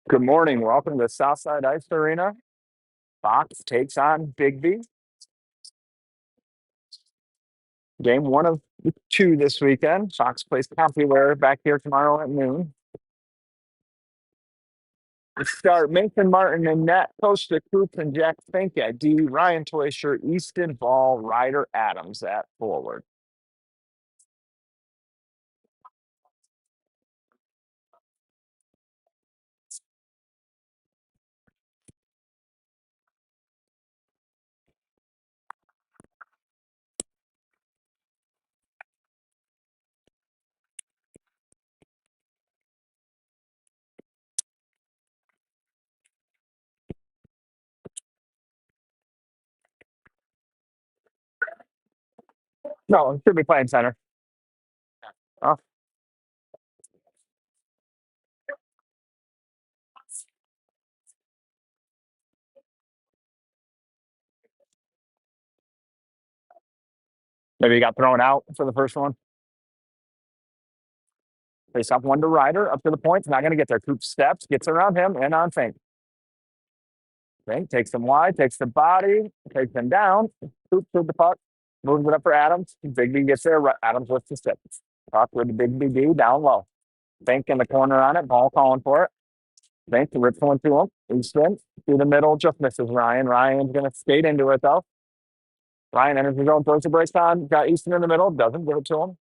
Good morning. Welcome to Southside Ice Arena. Fox takes on Biggby. Game one of two this weekend. Fox plays CompuWare back here tomorrow at noon. We start Mason Martin and net, Costa Coops and Jack Fink at D, Ryan Toysher, Easton Ball, Ryder Adams at forward. No, should be playing center. Oh, maybe he got thrown out for the first one. Face off one to Ryder, up to the point. Not going to get there. Coop steps, gets around him, and on Fink. Fink takes him wide, takes the body, takes him down. Coop to the puck, moves it up for Adams. Biggby gets there. Adams lifts the stick. Puck with the Biggby down low. Fink in the corner on it. Ball calling for it. Fink rips one to him. Easton through the middle, just misses Ryan. Ryan's going to skate into it, though. Ryan enters his own, throws the brace on. Got Easton in the middle, doesn't give it to him.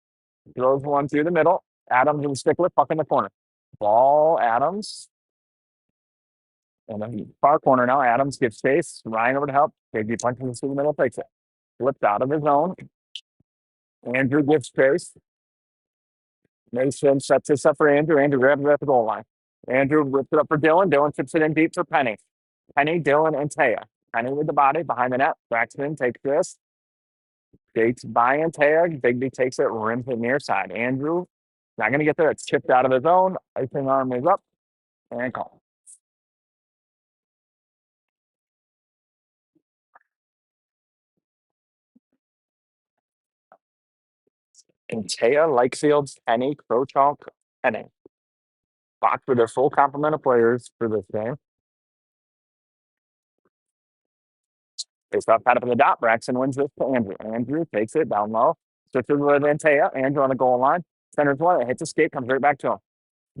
Throws one through the middle. Adams and Stickler, puck in the corner. Ball, Adams. And then far corner now. Adams gives space. Ryan over to help. Biggby punches through the middle, takes it. Flipped out of his zone. Andrew gives space. Mason sets this up for Andrew. Andrew grabs it at the goal line. Andrew rips it up for Dylan. Dylan tips it in deep for Penny. Penny, Dylan, and Taya. Penny with the body behind the net. Braxton takes this. Gates by Taya. Biggby takes it, rims it near side. Andrew not going to get there. It's chipped out of his zone. Icing arm is up. And call. And Taya, Lakefield's, Penny, Crochalk, Penny. Fox with their full complement of players for this game. Face off, pat up in the dot. Braxton wins this to Andrew. Andrew takes it down low. Switches with Taya. Andrew on the goal line. Centers one. It hits a skate, comes right back to him.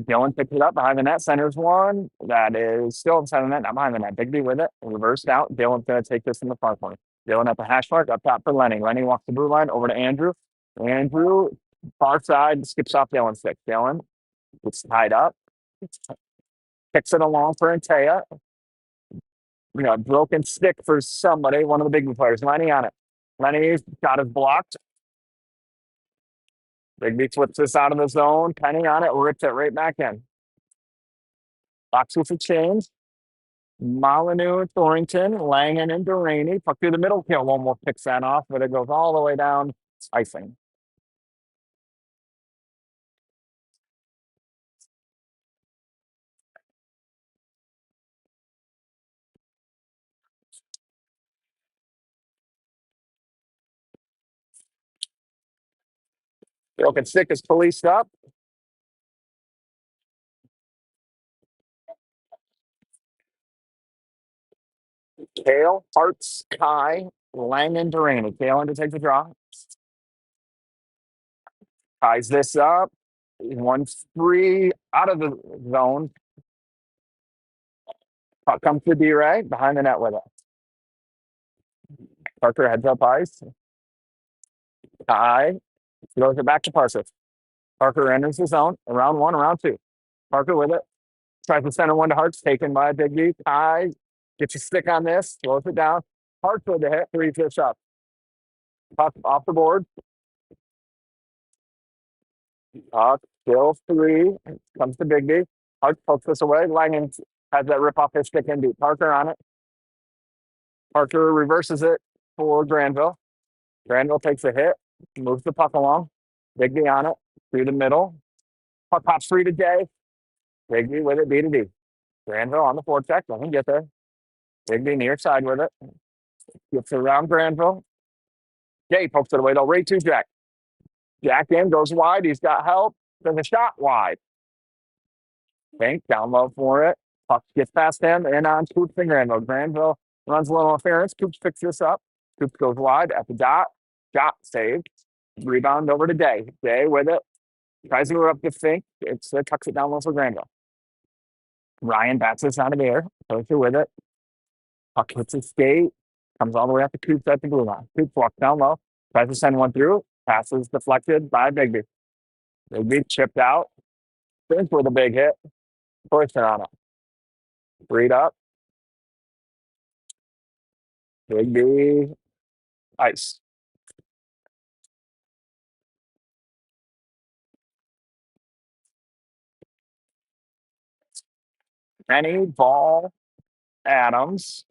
Dylan picks it up behind the net. Centers one. That is still inside the net, not behind the net. Biggby with it. Reversed out. Dylan's going to take this in the far corner. Dylan at the hash mark. Up top for Lenny. Lenny walks the blue line over to Andrew. Andrew, far side, skips off Dylan's stick. Dylan gets tied up. Kicks it along for Taya. Broken stick for somebody, one of the Biggby players. Lenny on it. Lenny's got his blocked. Biggby flips this out of the zone. Penny on it, rips it right back in. Fox with a change. Molyneux, Thornton, Langen, and Duraney. Puck through the middle. Kill almost picks that off, but it goes all the way down. It's icing. Broken stick is policed up. Kale, Hartz, Kai, Langen, Duraney. Kale in to take the draw. Ties this up. 1-3 out of the zone. Puck comes to D-Ray behind the net with it. Parker heads up ice. Kai throws it back to Parker. Parker enters the zone. Around one, around two. Parker with it. Tries to center one to Hartz, taken by Biggby. Kai gets your stick on this, throws it down. Hartz with the hit, 3-fish up. Puck off the board. Puck still 3. Comes to Biggby. Hartz pokes this away. Langen has that rip off his stick and beat Parker on it. Parker reverses it for Granville. Granville takes a hit, moves the puck along. Biggby on it, through the middle. Puck pops free to Jay. Biggby with it, B to D. Granville on the forecheck, doesn't get there. Biggby near side with it. Gets around Granville. Jay pokes it away, though. Right to Jack. Jack in, goes wide. He's got help. Then the shot wide. Fink down low for it. Puck gets past him and on Coops and Granville. Granville runs a little interference. Coops picks this up. Coops goes wide at the dot. Shot saved. Rebound over to Day. Day with it. Tries to go up to Fink. It's tucks it down low for Granville. Ryan bats this out of the air. Goes through with it. Puck hits his skate. Comes all the way up to Coops at the blue line. Coops walks down low. Tries to send one through. Passes deflected by Biggby. Biggby chipped out. Fink with a big hit. Person on it. Freed up. Biggby. Ice. Penny, Ball, Adams,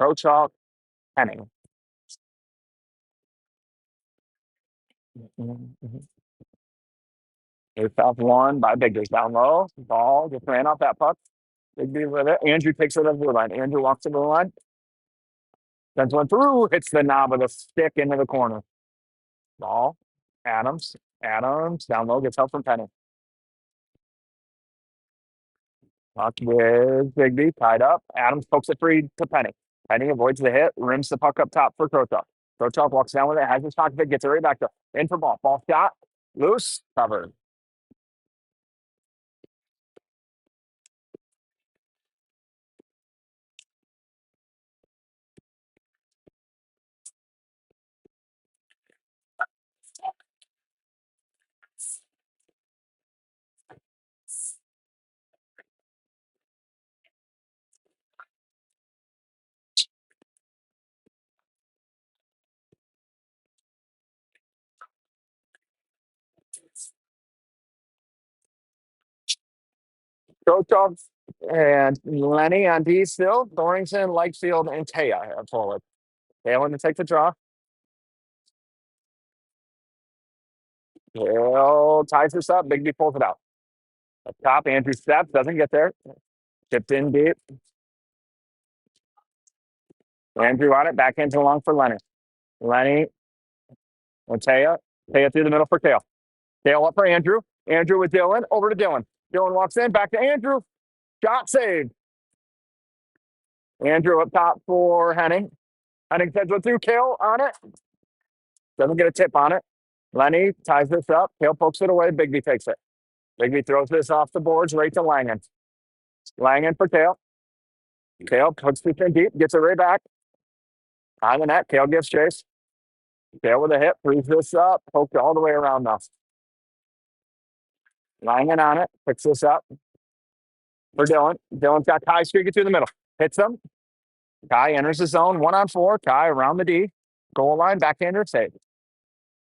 Prochop, Penny. It's off one by Biggby. Down low. Ball just ran off that puck. Biggby with it. Andrew takes it over the blue line. Andrew walks to the blue line. Sends one through. Hits the knob of the stick into the corner. Ball. Adams. Adams. Down low. Gets help from Penny. Puck with Biggby. Tied up. Adams pokes it free to Penny. Penny avoids the hit. Rims the puck up top for Prochop. Prochop walks down with it. Has his pocket. Gets it right back to in for ball. Ball shot. Loose. Covered. Prochop and Lenny on D still. Thorrington, Lightfield, and Taya are forward. Halen to take the draw. Hale ties this up. Biggby pulls it out. Up top, Andrew steps, doesn't get there. Tipped in deep. Andrew on it, back into long for Lenny. Lenny and Taya. Taya through the middle for Kale. Kale up for Andrew. Andrew with Dylan. Over to Dylan. Dylan walks in, back to Andrew. Shot saved. Andrew up top for Henning. Henning sends one through. Kale on it. Doesn't get a tip on it. Lenny ties this up. Kale pokes it away. Biggby takes it. Biggby throws this off the boards right to Langen. Langen for Kale. Kale puts this in deep, gets it right back. On the net, Kale gives chase. Kale with a hit, frees this up, poked all the way around now. Langen on it, picks this up for Dylan. Dylan's got Kai streaking through the middle. Hits him. Kai enters the zone, 1-on-4. Kai around the D. Goal line, backhander, save.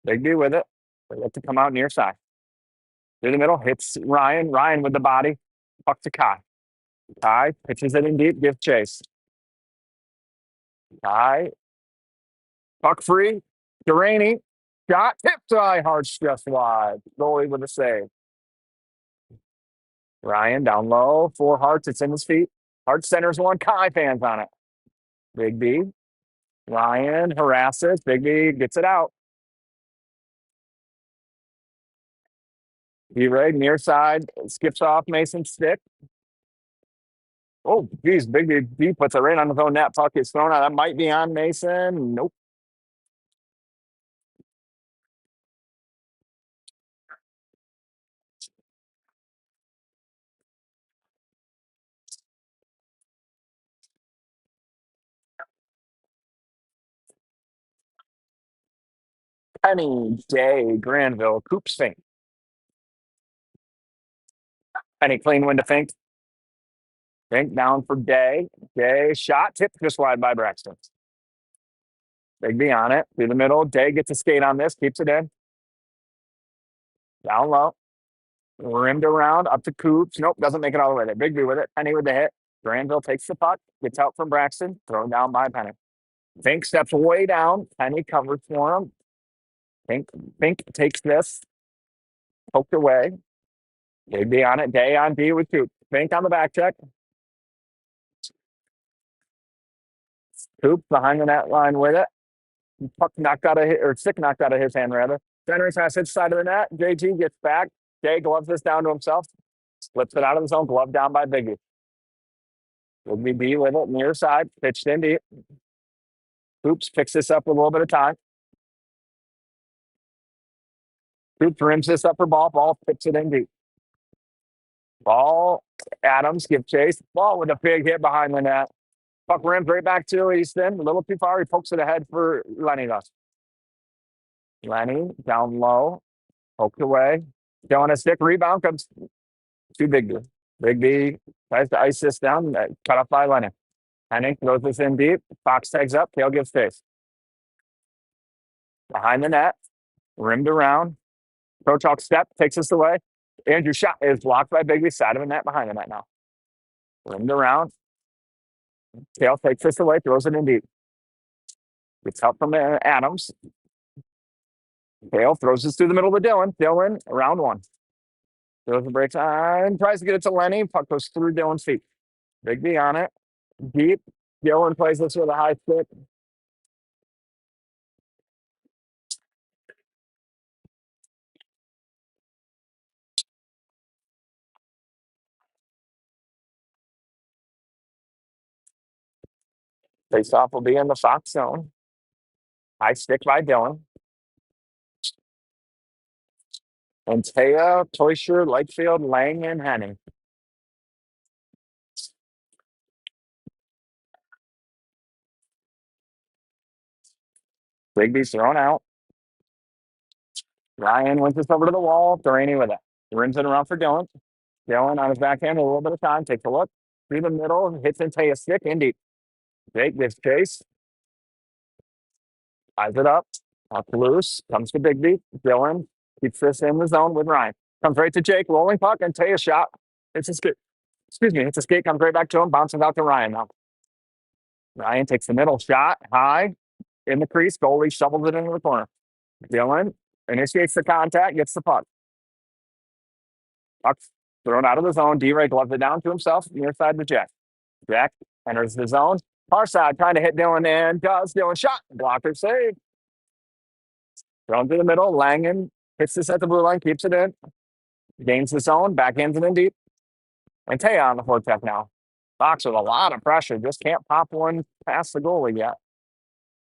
Biggby with it. They let to come out near side. Through the middle, hits Ryan. Ryan with the body. Puck to Kai. Kai pitches it in deep, gives chase. Kai. Puck free. Duraney. Shot. Tipped high. Hearts just wide. Goalie with a save. Ryan down low. 4 Hearts. It's in his feet. Hart centers one. Kai fans on it. Biggby. Ryan harasses. Biggby gets it out. B-Ray near side. Skips off Mason's stick. Oh, geez. Biggby puts it right on his own net. Puck is thrown out. That might be on Mason. Nope. Penny, Day, Granville, Coops, Fink. Penny clean win to Fink. Fink down for Day. Day shot, tipped just wide by Braxton. Biggby on it, through the middle. Day gets a skate on this, keeps it in. Down low. Rimmed around, up to Coops. Nope, doesn't make it all the way there. Biggby with it. Penny with the hit. Granville takes the puck, gets out from Braxton, thrown down by Penny. Fink steps way down. Penny covers for him. Fink takes this, poked away. Biggby on it. Day on D with Coop. Fink on the back check. Coop behind the net line with it. Puck knocked out of his, or stick knocked out of his hand rather. Centering pass hits side of the net. JG gets back. Jay gloves this down to himself. Flips it out of the zone, glove down by Biggby. Biggby B with it near side, pitched in deep. Hoops picks this up with a little bit of time. Hoops rims this up for ball. Ball picks it in deep. Ball, Adams, give chase. Ball with a big hit behind the net. Puck rims right back to Easton. A little too far. He pokes it ahead for Lenny, though. Lenny down low, poked away. Showing a stick. Rebound comes to Biggby. Biggby tries to ice this down. Cut off by Lenny. Henning throws this in deep. Fox tags up. Kale gives face. Behind the net. Rimmed around. Pro Chalk step takes this away. Andrew shot is blocked by Biggby. Side of the net, behind the net now. Rimmed around. Kale takes this away, throws it in deep. Gets help from Adams. Kale throws this through the middle to Dylan. Dylan, round one. Throws the break time. Tries to get it to Lenny. Puck goes through Dylan's feet. Biggby on it. Deep. Dylan plays this with a high stick. Face off will be in the Fox zone. High stick by Dylan. And Taya, Toysher, Lakefield, Lang, and Henning. Biggby's thrown out. Ryan wins this over to the wall. Duraney with it. Rims it around for Dylan. Dylan on his backhand, a little bit of time. Takes a look. Through the middle. Hits into a stick. Indeed. Jake gives chase. Ties it up. Up loose. Comes to Biggby. Dylan keeps this in the zone with Ryan. Comes right to Jake. Rolling puck and Taya shot. It's a skate. Excuse me. It's a skate. Comes right back to him. Bounces out to Ryan now. Ryan takes the middle shot. High. In the crease. Goalie shovels it into the corner. Dylan initiates the contact. Gets the puck. Puck's thrown out of the zone. D-Ray gloves it down to himself. Near side to Jack. Jack enters the zone. Far side trying to hit Dylan and does. Dylan shot. Blocker save. Thrown to the middle. Langen hits this at the blue line. Keeps it in. Gains the zone. Backhands it in deep. And Taya on the forecheck now. Fox with a lot of pressure. Just can't pop one past the goalie yet.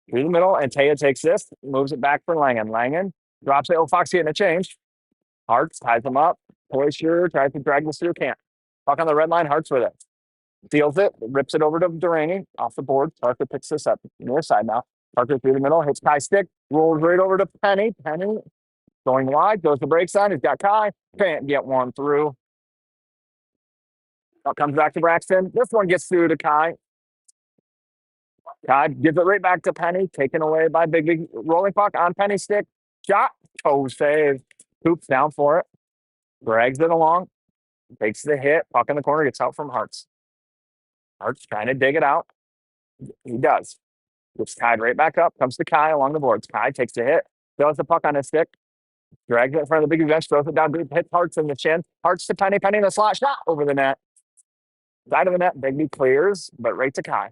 Through the middle. And Taya takes this. Moves it back for Langen. Langen drops it. Oh, Fox getting a change. Hartz ties him up. Poisure tries to drag this through. Can't. Puck on the red line. Hartz with it. Steals it. Rips it over to Duraney. Off the board. Parker picks this up. Near side now. Parker through the middle. Hits Kai stick. Rolls right over to Penny. Penny going wide. Goes to break sign. He's got Kai. Can't get one through. Comes back to Braxton. This one gets through to Kai. Kai gives it right back to Penny. Taken away by Biggby. Rolling puck on Penny stick. Shot. Toe save. Hoops down for it. Drags it along. Takes the hit. Puck in the corner. Gets out from Hartz. Hartz trying to dig it out. He does. Gets tied right back up. Comes to Kai along the boards. Kai takes the hit. Throws the puck on his stick. Drags it in front of the Biggby bench. Throws it down deep. Hits Hartz in the chin. Hartz to Penny. Penny in the slot. Shot over the net. Side of the net. Biggby clears, but right to Kai.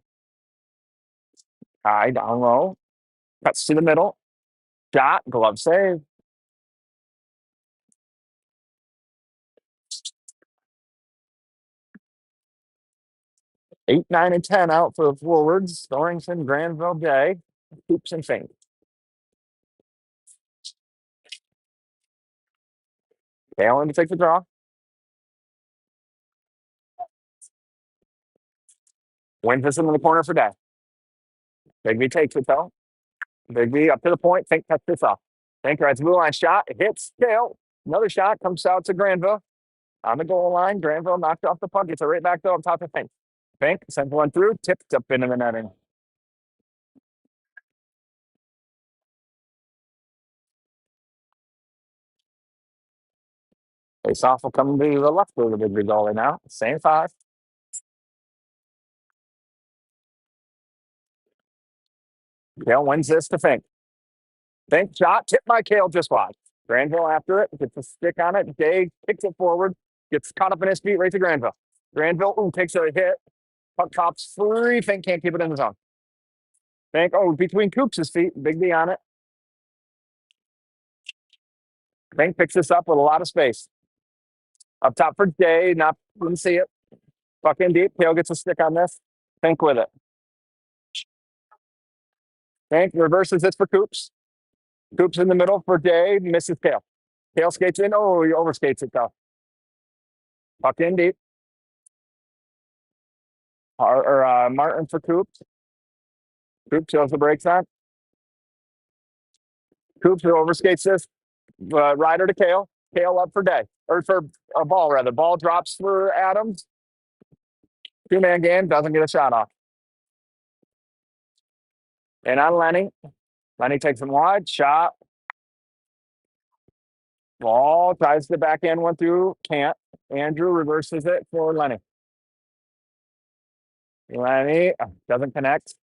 Kai down low. Cuts to the middle. Shot. Glove save. Eight, 9, and 10 out for the forwards. Thorrington, Granville, Day. Hoops and Fink. Galen to take the draw. Wins this in the corner for Day. Biggby takes it though. Biggby up to the point. Fink cuts this off. Fink rides blue line shot. It hits Gale. Another shot comes out to Granville. On the goal line. Granville knocked off the puck. Gets it right back though up top of Fink. Fink sends one through. Tipped up into the netting. Face off will come to the left of the Biggby goalie now. Same five. Gale wins this to Fink. Fink shot. Tipped by Kale just wide. Granville after it. Gets a stick on it. Day kicks it forward. Gets caught up in his feet right to Granville. Granville takes a hit. Puck tops free. Fink can't keep it in the zone. Fink, between Coops' feet. Biggby on it. Fink picks this up with a lot of space. Up top for Day. Not didn't see it. Fucking deep. Kale gets a stick on this. Think with it. Think reverses it for Coops. Coops in the middle for Day. Misses Kale. Kale skates in. Oh, he overskates it though. Puck in deep. Martin for Coops. Coops shows the brakes on. Coops overskates this. Ryder to Kale. Kale up for Day. Or for a ball, rather. Ball drops for Adams. Two-man game. Doesn't get a shot off. And on Lenny. Lenny takes him wide. Shot. Ball tries the backhand one through. Can't. Andrew reverses it for Lenny. Lenny doesn't connect.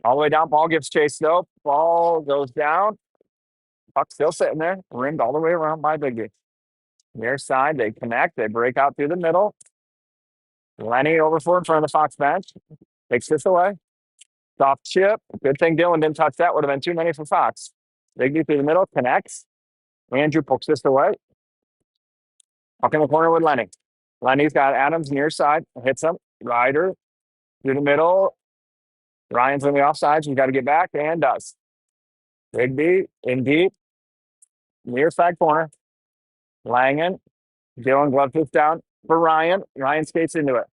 All the way down. Ball gives chase though. Ball goes down. Puck still sitting there. Rimmed all the way around by Biggby. Near side. They connect. They break out through the middle. Lenny over for in front of the Fox bench. Takes this away. Soft chip. Good thing Dylan didn't touch that. Would have been too many for Fox. Biggby through the middle. Connects. Andrew pokes this away. Up in the corner with Lenny. Lenny's got Adams near side. Hits him. Ryder through the middle. Ryan's on the offsides. You got to get back and does. Biggby in deep. Near side corner. Langen. Dylan glove fist down for Ryan. Ryan skates into it.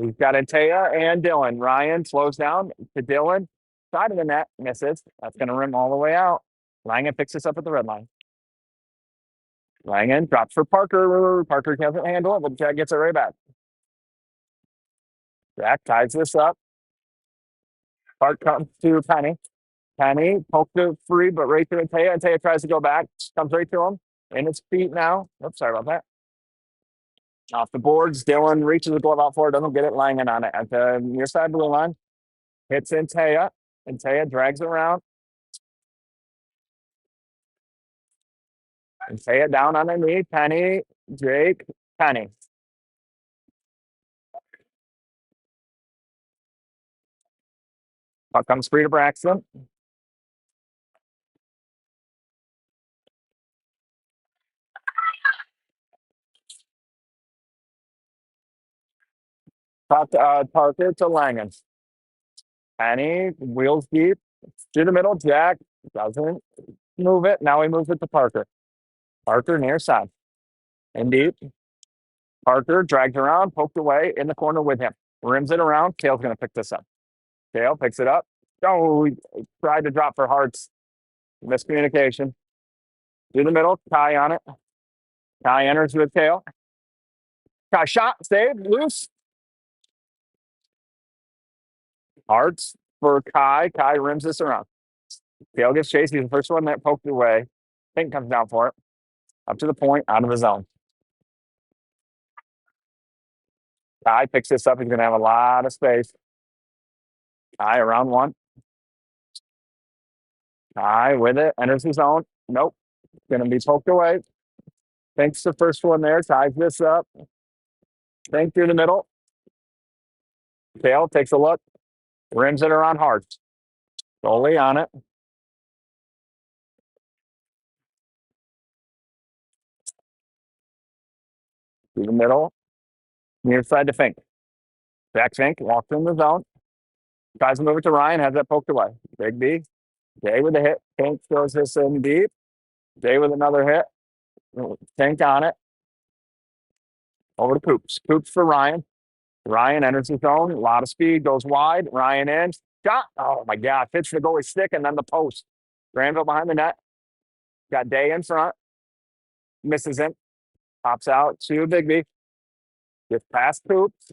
He's got Antea and Dylan. Ryan slows down to Dylan. Side of the net. Misses. That's going to rim all the way out. Langen picks this up at the red line. Langen drops for Parker. Parker can't handle it, but Jack gets it right back. Jack ties this up. Park comes to Penny. Penny poked it free, but right to Antea. Antea tries to go back. Comes right to him. In his feet now. Oops, sorry about that. Off the boards. Dylan reaches the glove out for it. Doesn't get it. Langen on it at the near side blue line. Hits Antea. Antea drags around. Antea down on the knee. Penny. Jake. Penny. Puck comes free to Braxton. Parker to Langen. Penny wheels deep through the middle. Jack doesn't move it. Now he moves it to Parker. Parker near side. And deep. Parker drags around, poked away in the corner with him. Rims it around. Kale's going to pick this up. Kale picks it up. Oh, he tried to drop for Hearts. Miscommunication. Through the middle. Kai on it. Kai enters with Kale. Kai shot. Save. Loose. Hearts for Kai. Kai rims this around. Kale gets chased. He's the first one that poked away. Pink comes down for it. Up to the point, out of the zone. Kai picks this up. He's going to have a lot of space. Kai around one. Kai with it. Enters the zone. Nope. Going to be poked away. Pink's the first one there. Ties this up. Pink through the middle. Kale takes a look. Rims it around Hearts. Goalie on it. Through the middle. Near side to Fink. Jack Fink walks in the zone. Tries to move it to Ryan. Has that poked away. Biggby. Jay with a hit. Fink throws this in deep. Jay with another hit. Fink on it. Over to Coops. Coops for Ryan. Ryan enters the zone. A lot of speed. Goes wide. Ryan in. Shot. Oh, my God. Hits the goalie stick and then the post. Granville behind the net. Got Day in front. Misses him. Pops out to Biggby. Gets past Coops.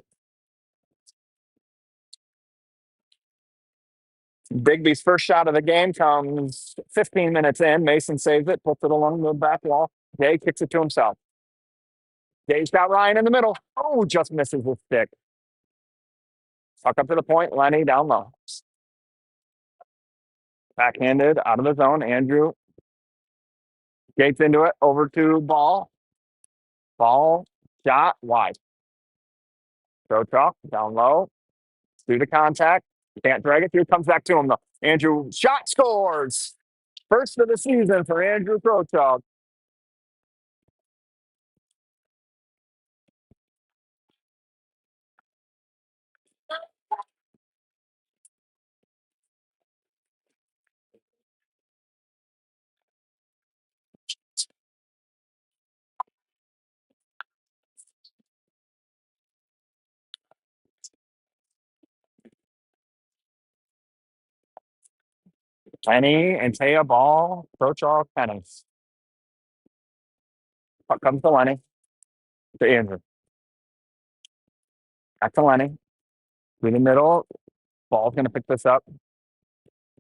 Biggby's first shot of the game comes 15 minutes in. Mason saves it. Puts it along the back wall. Day kicks it to himself. Day's got Ryan in the middle. Oh, just misses with stick. Puck up to the point. Lenny down low. Backhanded out of the zone. Andrew skates into it. Over to Ball. Ball. Shot. Wide. Throw talk. Down low. Through the contact. Can't drag it through. Comes back to him though. Andrew shot scores. First of the season for Andrew Krochok. Lenny and Taya ball. Approach all Penance. Puck comes to Lenny. To Andrew. Back to Lenny. Through the middle. Ball's going to pick this up.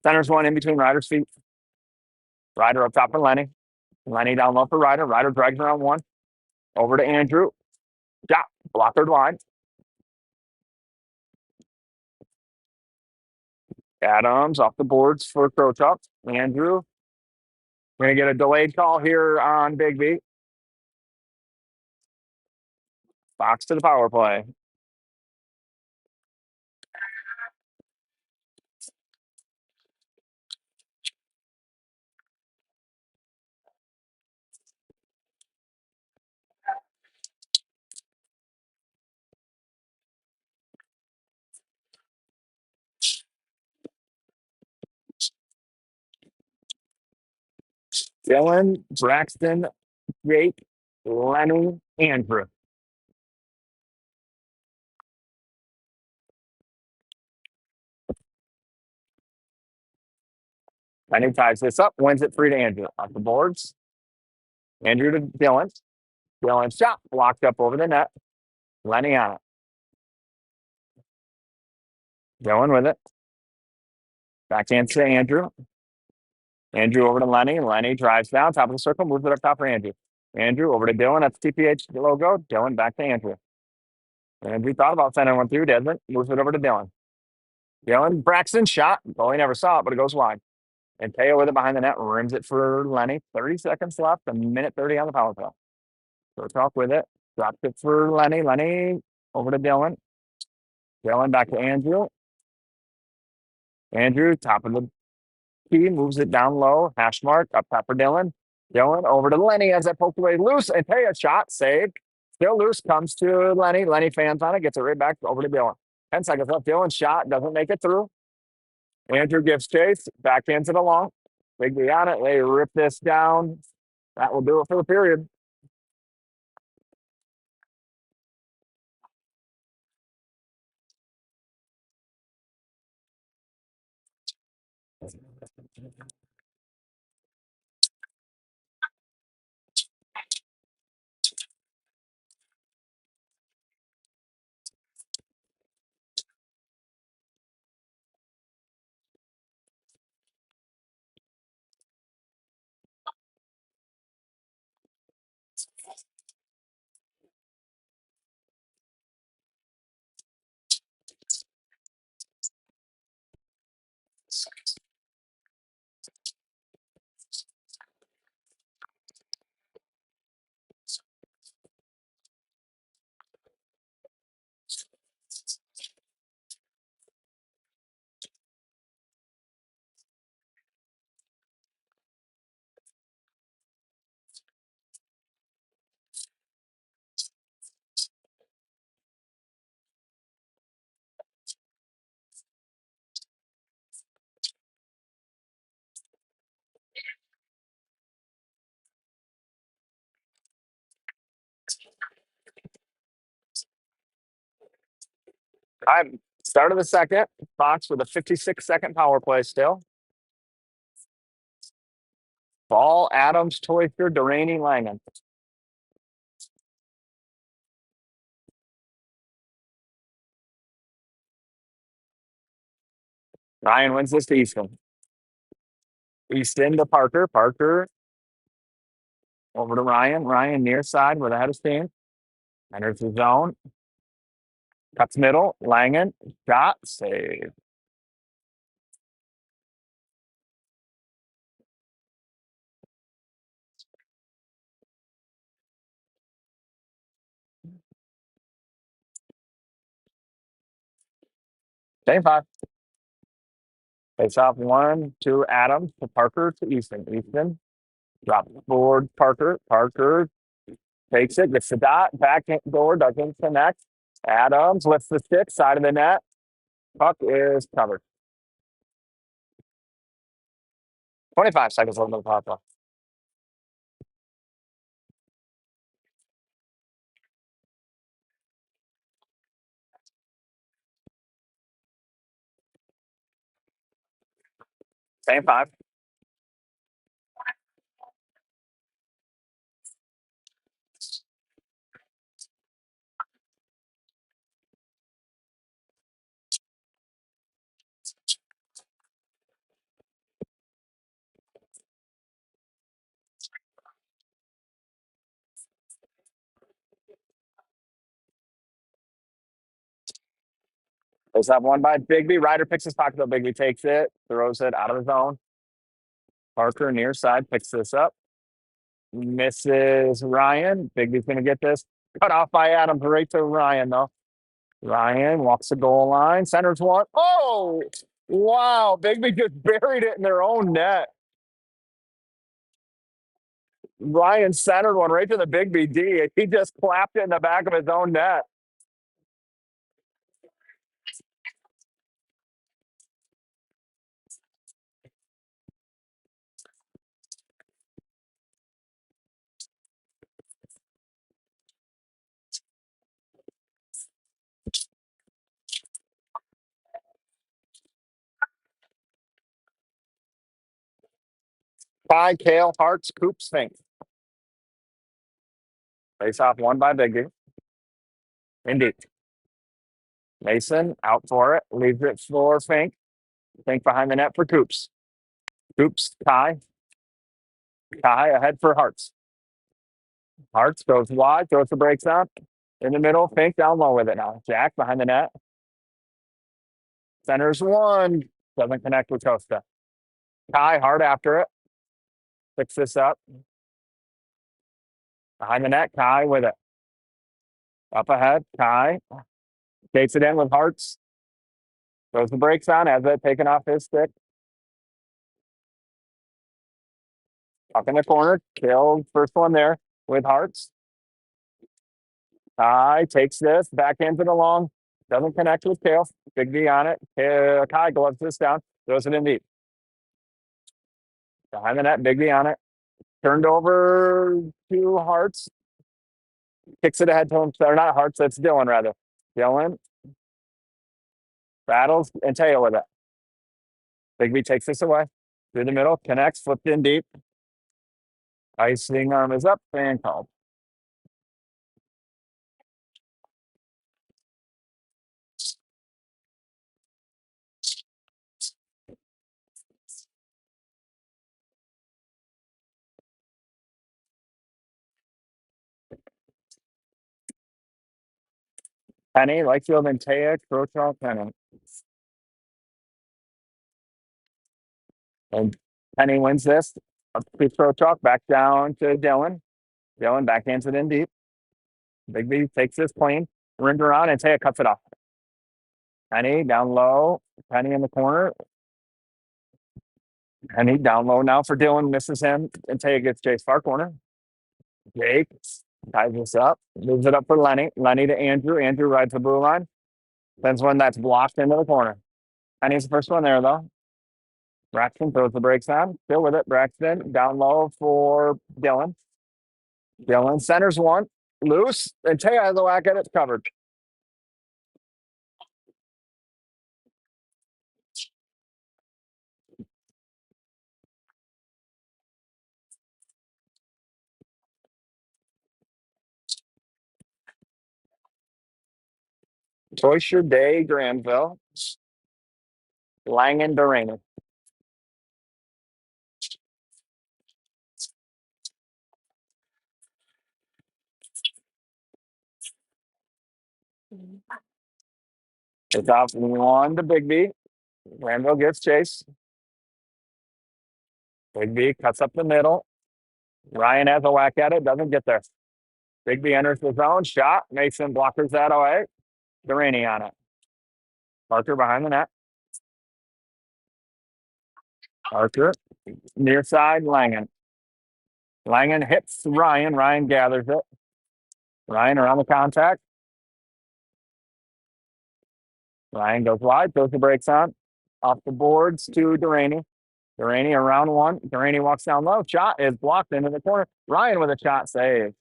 Center's one in between Ryder's feet. Ryder up top for Lenny. Lenny down low for Ryder. Ryder drags around one. Over to Andrew. Yeah. Block third line. Adams off the boards for Crocop. Andrew. We're going to get a delayed call here on Biggby. Fox to the power play. Dylan, Braxton, Jake, Lenny, Andrew. Lenny ties this up, wins it 3 to Andrew. Off the boards. Andrew to Dylan. Dylan shot, blocked up over the net. Lenny on it. Dylan with it. Backhand to Andrew. Andrew over to Lenny. Lenny drives down, top of the circle, moves it up top for Andrew. Andrew over to Dylan. That's the TPH logo. Dylan back to Andrew. Andrew thought about sending one through, doesn't. Moves it over to Dylan. Dylan, Braxton shot. Oh, he never saw it, but it goes wide. And Teo with it behind the net, rims it for Lenny. 30 seconds left, a minute 30 on the power play. So talk with it. Drops it for Lenny. Lenny over to Dylan. Dylan back to Andrew. Andrew, top of the key, moves it down low. Hash mark, up top for Dylan. Dylan over to Lenny as that poked away loose. And Teo shot, saved. Still loose, comes to Lenny. Lenny fans on it, gets it right back over to Dylan. 10 seconds left. Dylan shot, doesn't make it through. Andrew gives chase, backhands it along. Biggby on it. They rip this down. That will do it for the period. I'm start of the second. Fox with a 56-second power play still. Ball, Adams, Toyster, Duraney, Langen. Ryan wins this to Easton. Easton to Parker. Parker over to Ryan. Ryan near side with a head of steam. Enters the zone. Cuts middle. Langen. Shot. Save. Same 5. Face off 1 to Adams to Parker to Easton. Easton drops board. Parker. Parker takes it. Gets the dot. Back door. Doesn't connect. Adams lifts the stick. Side of the net. Puck is covered. 25 seconds left on the power play. Same five. There's that one by Biggby. Ryder picks his pocket, though. Biggby takes it, throws it out of the zone. Parker near side picks this up. Misses Ryan. Bigby's going to get this. Cut off by Adams right to Ryan, though. Ryan walks the goal line. Centers one. Oh, wow. Biggby just buried it in their own net. Ryan centered one right to the Biggby D. He just clapped it in the back of his own net. Pie, Kale, Hearts, Coops, Fink. Face off one by Biggby. Indeed. Mason out for it. Leaves it for Fink. Fink behind the net for Coops. Coops, Kai. Kai ahead for Hearts. Hearts goes wide, throws the brakes on. In the middle, Fink down low with it now. Jack behind the net. Centers one. Doesn't connect with Costa. Kai hard after it. Picks this up. Behind the net, Kai with it. Up ahead, Kai. Takes it in with Hearts. Throws the brakes on, has it taken off his stick. Up in the corner, killed first one there with Hearts. Kai takes this, backhands it along. Doesn't connect with Kale. Biggby on it. Kai gloves this down. Throws it in deep. Behind the net, Biggby on it. Turned over to Hearts. Kicks it ahead to him. Or not Hearts, that's Dylan rather. Dylan battles and Teo with it. Biggby takes this away. Through the middle, connects, flipped in deep. Icing arm is up and called. Penny, Lightfield, and Taya, Crochall, Penny. And Penny wins this. Up to Crochall, back down to Dylan. Dylan backhands it in deep. Biggby takes this clean, rims around, and Taya cuts it off. Penny down low. Penny in the corner. Penny down low now for Dylan, misses him, and Taya gets Jake's far corner. Jake ties this up, moves it up for Lenny. Lenny to Andrew. Andrew rides the blue line. Sends one that's blocked into the corner. Penny's the first one there, though. Braxton throws the brakes on. Still with it. Braxton down low for Dylan. Dylan centers one. Loose. And Taya has a whack at it. It's covered. Toysher Day, Granville. Langen, Durana. It's off one to Biggby. Granville gets chase. Biggby cuts up the middle. Ryan has a whack at it. Doesn't get there. Biggby enters the zone. Shot. Mason blockers that away. Durani on it. Parker behind the net. Parker. Near side, Langen. Langen hits Ryan. Ryan gathers it. Ryan around the contact. Ryan goes wide, throws the brakes on. Off the boards to Durani. Durani around one. Durani walks down low. Shot is blocked into the corner. Ryan with a shot save.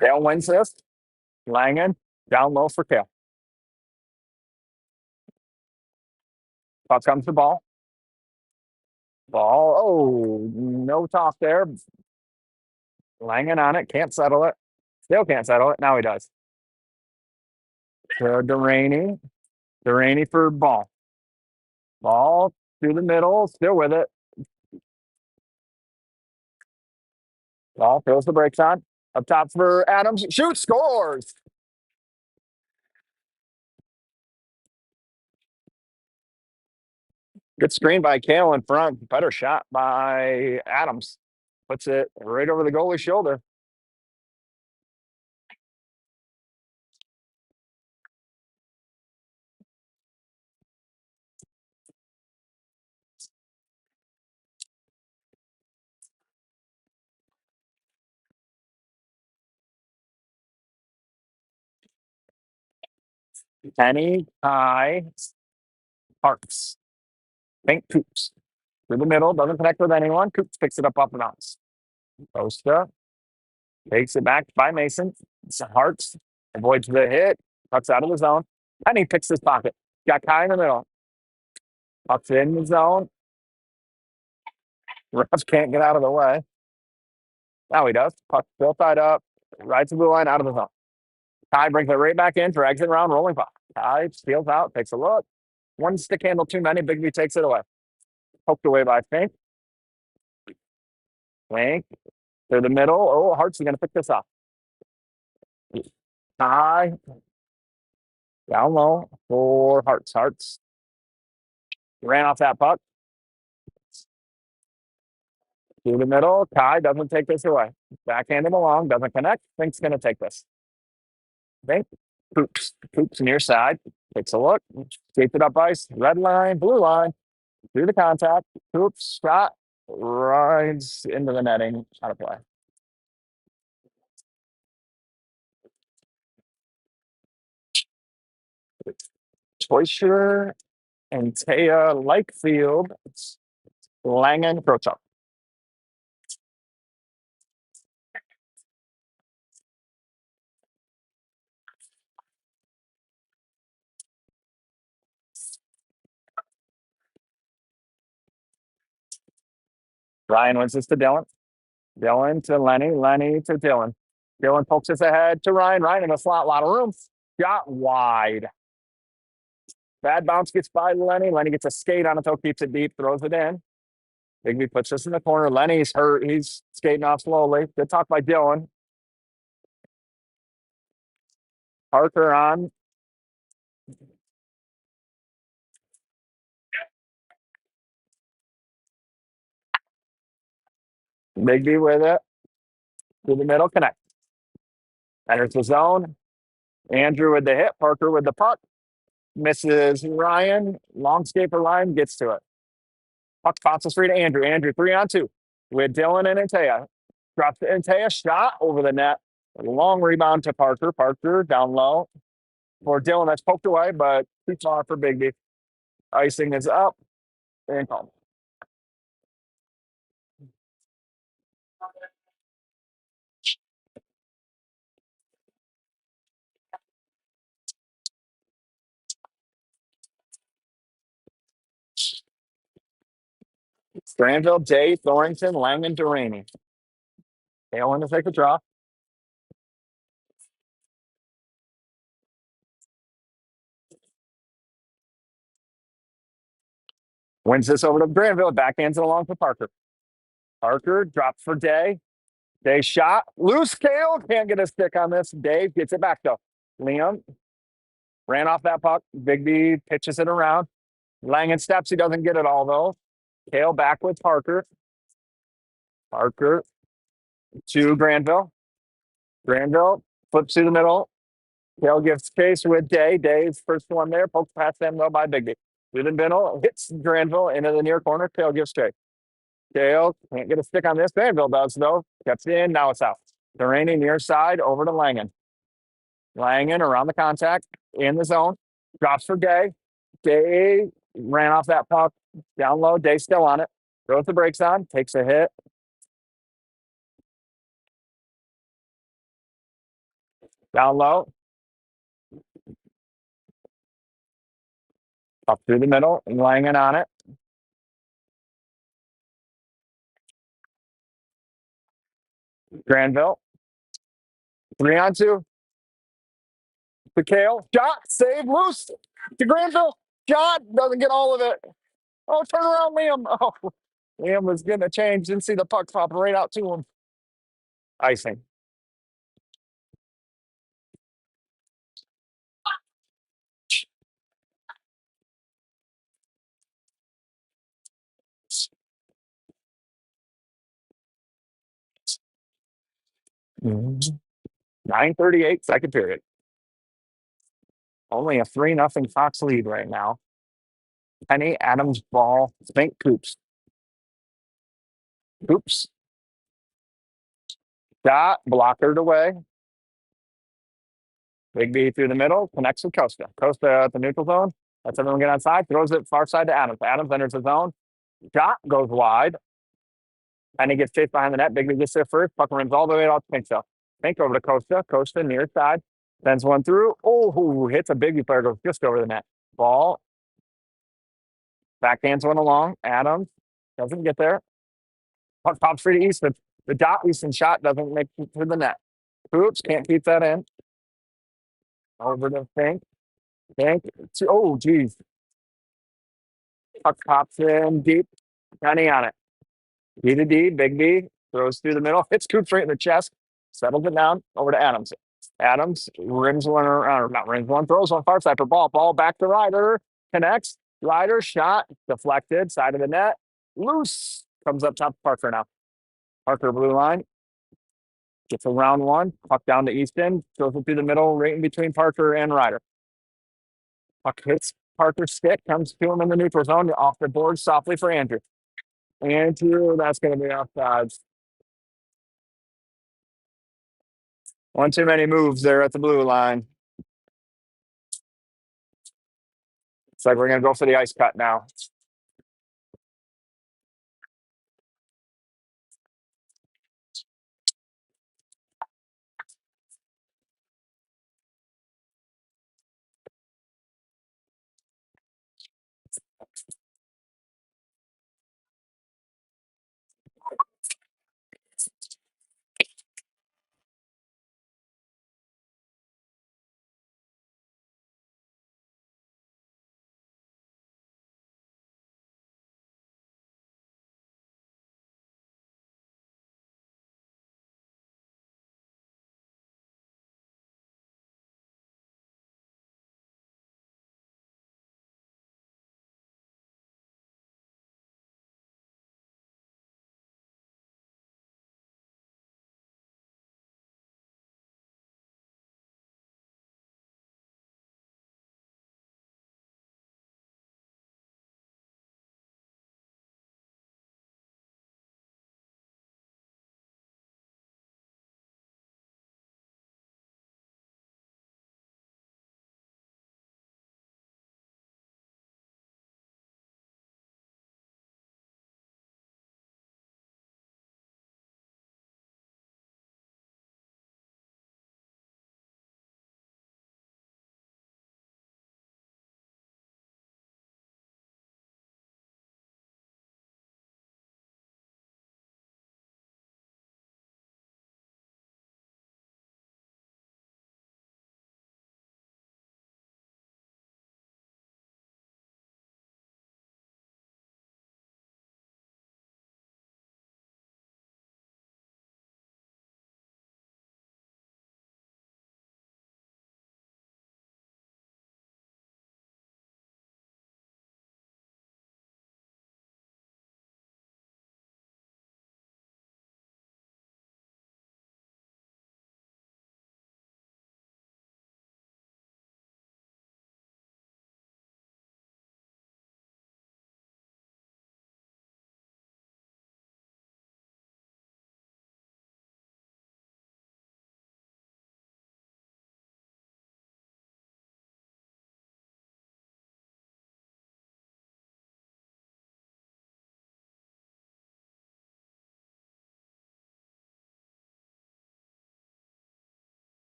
Dale wins this. Langen down low for Kale. Puck comes the ball. Ball. Oh, no talk there. Langen on it. Can't settle it. Still can't settle it. Now he does. To Duraney. Duraney for ball. Ball through the middle. Still with it. Ball throws the brakes on. Up top for Adams. Shoot, scores. Good screen by Kale in front. Better shot by Adams. Puts it right over the goalie's shoulder. Penny, Ty, Parks. Pink Coops. Through the middle. Doesn't connect with anyone. Coops picks it up off the bounce. Costa takes it back by Mason. It's Hartz. Avoids the hit. Pucks out of the zone. Penny picks his pocket. Got Kai in the middle. Pucks in the zone. Refs can't get out of the way. Now he does. Puck still tied up. Rides the blue line out of the zone. Ty brings it right back in for exit round rolling puck. Ty steals out, takes a look. One stick handle too many. Biggby takes it away. Poked away by Fink. Fink through the middle. Oh, Hart's going to pick this up. Ty down low for Hart's. Hart's ran off that puck. Through the middle. Ty doesn't take this away. Backhand him along. Doesn't connect. Fink's going to take this. Fink. Coops. Coops near side. Takes a look. Skates it up ice. Red line. Blue line. Through the contact. Coops. Shot. Rides into the netting. Out of play. Toysher and Taya Lakefield. Langen Krochuk. Ryan wins this to Dylan. Dylan to Lenny. Lenny to Dylan. Dylan pokes us ahead to Ryan. Ryan in a slot, lot of room. Shot wide. Bad bounce gets by Lenny. Lenny gets a skate on it, though, keeps it deep, throws it in. Biggby puts this in the corner. Lenny's hurt. He's skating off slowly. Good talk by Dylan. Parker on. Biggby with it. Through the middle, connect. Enters the zone. Andrew with the hit. Parker with the puck. Misses Ryan. Long skate for Ryan. Gets to it. Puck bounces free to Andrew. Andrew 3-on-2 with Dylan and Antea. Drops to Antea. Shot over the net. Long rebound to Parker. Parker down low for Dylan. That's poked away, but too far for Biggby. Icing is up and called. Granville, Day, Thornton, Langen, Duraney. Halen to take a draw. Wins this over to Granville. Backhands it along for Parker. Parker drops for Day. Day shot. Loose Kale. Can't get a stick on this. Dave gets it back though. Liam ran off that puck. Biggby pitches it around. Langen steps. He doesn't get it all though. Kale back with Parker. Parker to Granville. Granville flips through the middle. Kale gives chase with Day. Day's first one there. Pokes past them though by Biggby. Biddle hits Granville into the near corner. Kale gives straight. Kale can't get a stick on this. Granville does though. Gets in. Now it's out. Duraney near side over to Langen. Langen around the contact in the zone. Drops for Day. Day ran off that puck. Down low. Day still on it. Throws the brakes on. Takes a hit. Down low, up through the middle, and laying it on it. Granville, 3-on-2. To Kale, shot, save, loose. To Granville, shot, doesn't get all of it. Oh, turn around, Liam. Oh, Liam was getting a change, didn't see the puck pop right out to him. Icing. Mhm. 9:38, second period. Only a 3-0 Fox lead right now. Penny, Adams, ball, Spink, Coops. Coops. Shot, blockered away. Biggby through the middle, connects with Costa. Costa at the neutral zone. Lets everyone get outside, throws it far side to Adams. Adams enters the zone. Shot goes wide. Penny gets chased behind the net. Biggby gets there first. Puck runs all the way off Pink. Pink over to Costa. Costa near side. Sends one through. Oh, hits a Biggby player, goes just over the net. Ball. Backhands one along. Adams doesn't get there. Puck pops free to Easton. The dot Easton shot doesn't make it to the net. Oops, can't keep that in. Over to Fink. Fink. Oh, geez. Puck pops in deep. Penny on it. D to D. Biggby throws through the middle. Hits Coops right in the chest. Settles it down. Over to Adams. Adams rims one, or not rims one, throws one far side for ball. Ball back to Ryder. Connects. Ryder shot. Deflected. Side of the net. Loose. Comes up top. Parker now. Parker blue line. Gets a round one. Puck down to Easton. Throws it through the middle, right in between Parker and Ryder. Puck hits Parker's stick. Comes to him in the neutral zone. Off the board softly for Andrew. Andrew, that's going to be offsides. One too many moves there at the blue line. It's like we're going to go for the ice cut now.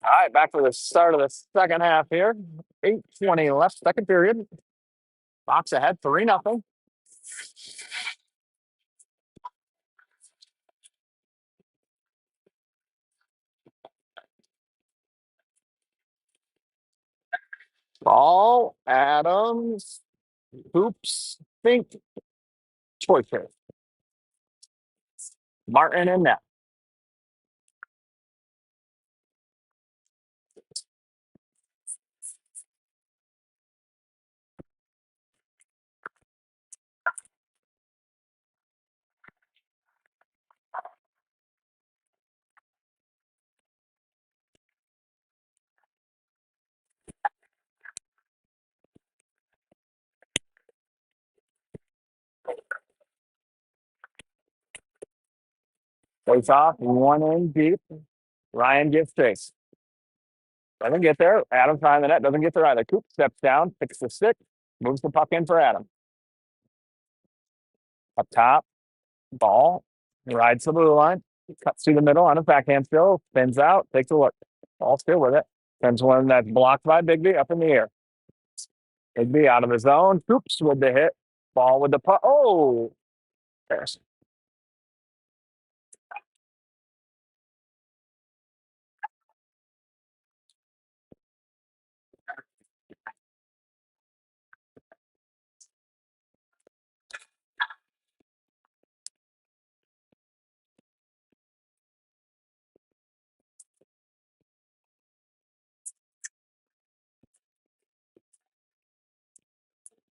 All right, back for the start of the second half here. 8:20 left, second period. Fox ahead, 3-0. Ball, Adams, Hoops, Fink, choices. Martin in net. Face off, one in deep. Ryan gives chase. Doesn't get there. Adams behind the net. Doesn't get there either. Coop steps down, picks the stick, moves the puck in for Adam. Up top, ball, rides the blue line, cuts through the middle on his backhand still, spins out, takes a look. Ball still with it. Sends one that's blocked by Biggby up in the air. Biggby out of his zone. Coops with the hit. Ball with the puck. Oh, there's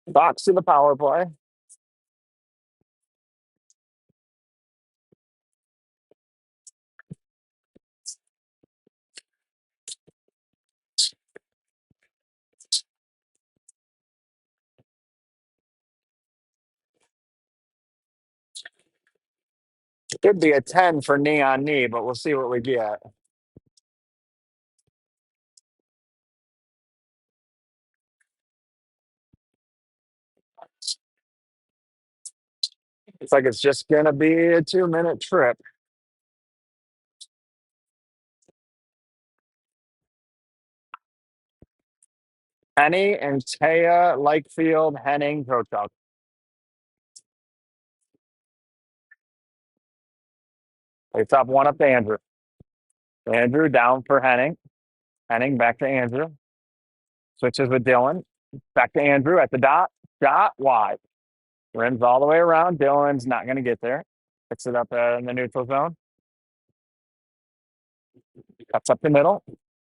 box to the power play. Could be a 10 for knee on knee, but we'll see what we get. It's like it's just going to be a 2-minute trip. Penny and Taya, Lakefield, Henning, Kochuk. They top one up to Andrew. Andrew down for Henning. Henning back to Andrew. Switches with Dylan. Back to Andrew at the dot. Shot wide. Rims all the way around. Dylan's not going to get there. Picks it up in the neutral zone. Cuts up the middle.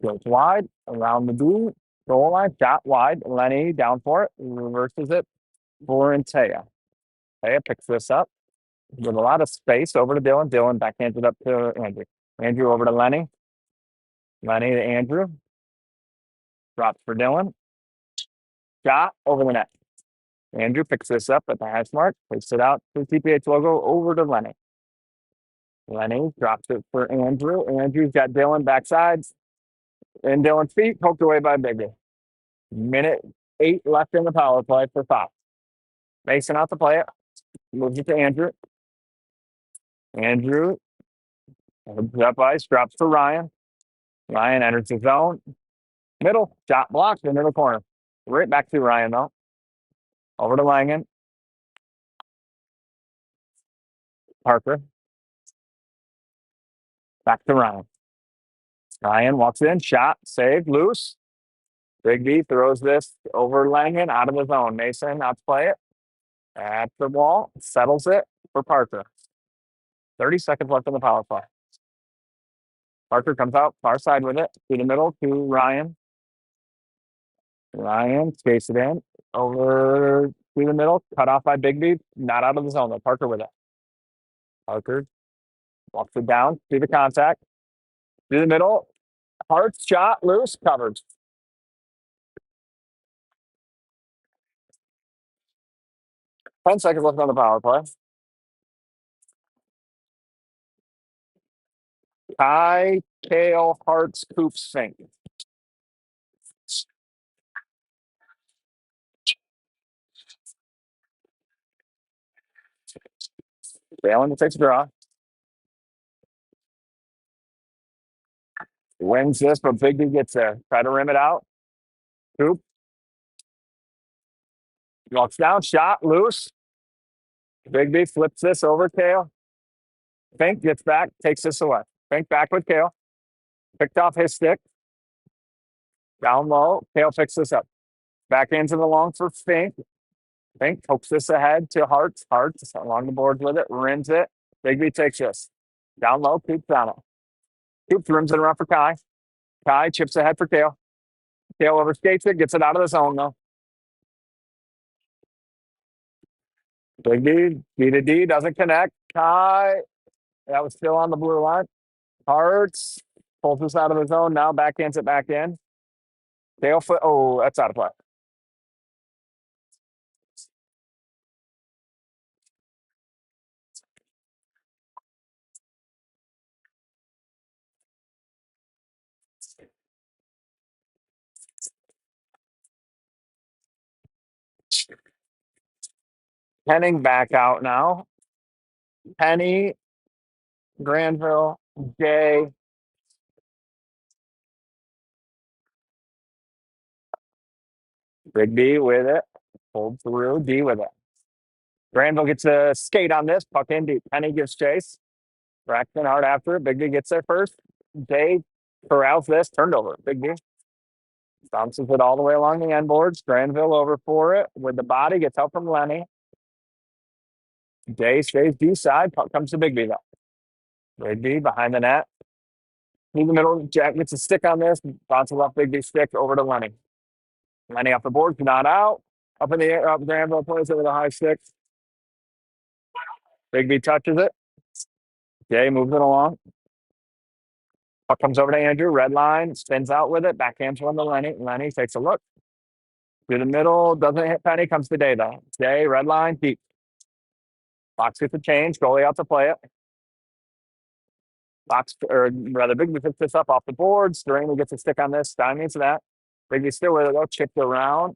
Goes wide. Around the blue. Goal line. Shot wide. Lenny down for it. Reverses it for Taya. Taya picks this up with a lot of space over to Dylan. Dylan backhands it up to Andrew. Andrew over to Lenny. Lenny to Andrew. Drops for Dylan. Shot over the net. Andrew picks this up at the hash mark, takes it out to the TPH logo over to Lenny. Lenny drops it for Andrew. Andrew's got Dylan backsides. And Dylan's feet poked away by Biggby. Minute 8 left in the power play for Fox. Mason out to play it. Moves it to Andrew. Andrew opens up ice, drops for Ryan. Ryan enters the zone. Middle, shot blocked into the corner. Right back to Ryan, though. Over to Langen. Parker. Back to Ryan. Ryan walks in, shot, saved, loose. Biggby throws this over Langen out of the zone. Mason out to play it. At the wall, settles it for Parker. 30 seconds left in the power play. Parker comes out far side with it to the middle to Ryan. Ryan skates it in over to the middle, cut off by Biggby. Not out of the zone though. Parker with it. Parker walks it down to the contact. To the middle. Hart's shot, loose, covered. 10 seconds left on the power play. Ty, Kale, Hart's, Coops, Fink. Jalen takes a draw. Wins this, but Biggby gets there. Try to rim it out. Coop walks down, shot, loose. Biggby flips this over Kale. Fink gets back, takes this away. Fink back with Kale. Picked off his stick. Down low. Kale picks this up. Back into the long for Fink. Fink pokes this ahead to Hart. Hart along the boards with it, rims it. Biggby takes this. Down low, Coop's on it. Coop rims it around for Kai. Kai chips ahead for Kale. Kale overskates it, gets it out of the zone though. Biggby, D to D, doesn't connect. Kai, that was still on the blue line. Harts pulls this out of the zone. Now backhands it back in. Kale foot. Oh, that's out of play. Penning back out now. Penny, Granville, Jay. Biggby with it. Pulled through. D with it. Granville gets a skate on this. Puck in deep. Penny gives chase. Braxton hard after it. Biggby gets there first. Jay corrals this. Turned over. Biggby bounces it all the way along the end boards. Granville over for it with the body. Gets help from Lenny. Jay stays D side. Puck comes to Biggby though. Biggby behind the net. In the middle. Jack gets a stick on this. Bounces off Biggby's stick over to Lenny. Lenny off the board. Not out. Up in the air. Up Granville plays it with a high stick. Biggby touches it. Jay moves it along. Puck comes over to Andrew. Red line. Spins out with it. Backhands one to Lenny. Lenny takes a look. Through the middle. Doesn't hit Penny. Comes to Day though. Day, red line. Deep. Fox gets a change. Goalie out to play it. Fox, or rather, Biggby picks this up off the boards. Duraney gets a stick on this. Stymies that. Biggby still with it though. Chipped around.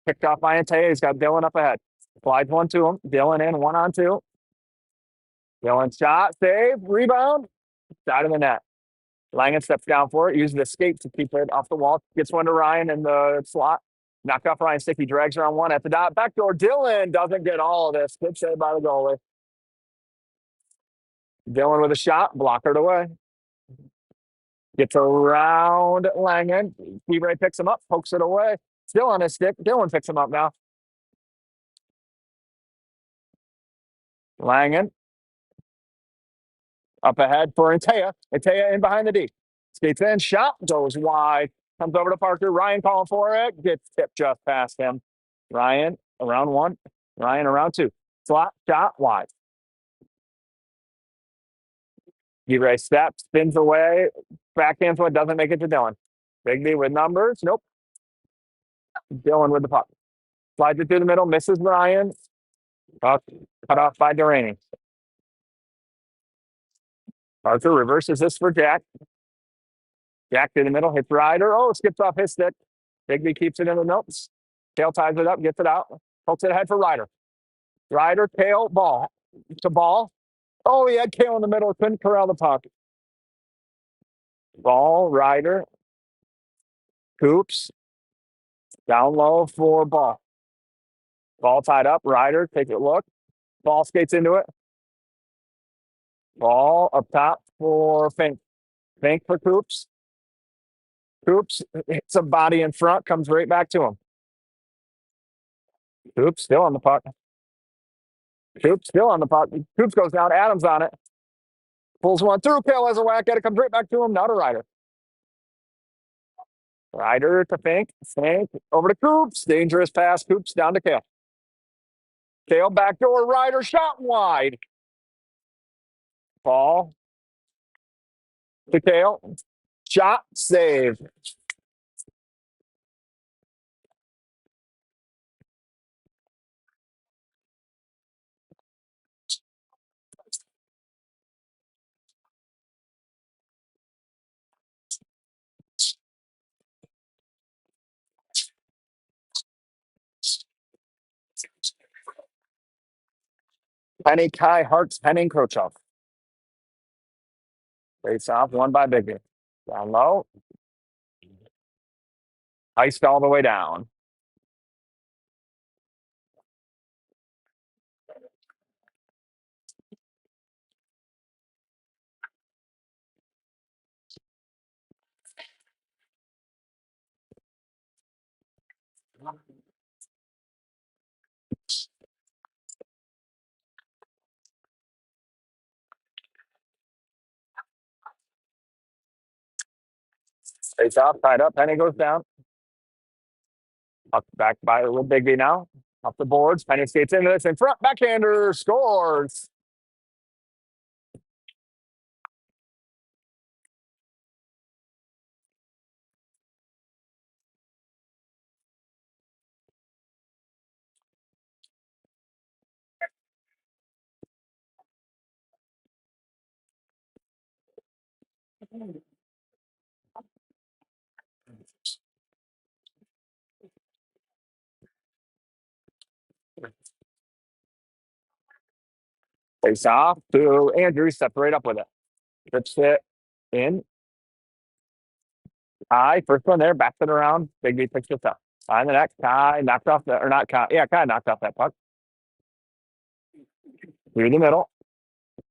Picked off by Antaya. He's got Dylan up ahead. Slides one to him. Dylan in 1-on-2. Dylan shot. Save. Rebound. Side of the net. Langen steps down for it. Uses the skate to keep it off the wall. Gets one to Ryan in the slot. Knocked off Ryan's stick. He drags around one at the dot. Backdoor. Dylan doesn't get all of this. Good save by the goalie. Dylan with a shot. Blockered away. Gets around Langen. Ray picks him up. Pokes it away. Still on his stick. Dylan picks him up now. Langen. Up ahead for Antaya. Antaya in behind the D. Skates in. Shot. Goes wide. Comes over to Parker. Ryan calling for it. Gets tipped just past him. Ryan around one. Ryan around two. Slot. Shot. Wide. Ray steps. Spins away. Backhands one. Doesn't make it to Dylan. Biggby with numbers. Nope. Dylan with the puck. Slides it through the middle. Misses Ryan. Puck cut off by Duraney. Parker reverses this for Jack. Jack through the middle, hits Ryder. Oh, skips off his stick. Biggby keeps it in the notes. Kale ties it up, gets it out. Pokes it ahead for Ryder. Ryder, Kale, ball. To ball. Oh, he had Kale in the middle. Couldn't corral the puck. Ball, Ryder. Coops. Down low for ball. Ball tied up. Ryder, take a look. Ball skates into it. Ball up top for Fink. Fink for Coops. Coops hits a body in front, comes right back to him. Coops still on the puck. Coops still on the puck. Coops goes down. Adams on it. Pulls one through. Kale has a whack at it. Comes right back to him. Now to Ryder. Ryder to Fink. Fink over to Coops. Dangerous pass. Coops down to Kale. Kale backdoor. Ryder shot wide. Ball to Kale. Shot save. Penny, Kai, Hartz, Penning, Krochov. Face off, won by Biggby. Down low. Iced all the way down. Face off, tied up. Penny goes down. Up back by with Biggby now. Off the boards. Penny skates into this in front. Backhander scores. Face off to Andrew. Steps right up with it. Trips it in. Kai, first one there, backs it around. Biggby picks it up. On the next, Kai knocked off the, or not Kai. Yeah, Kai knocked off that puck. Through the middle.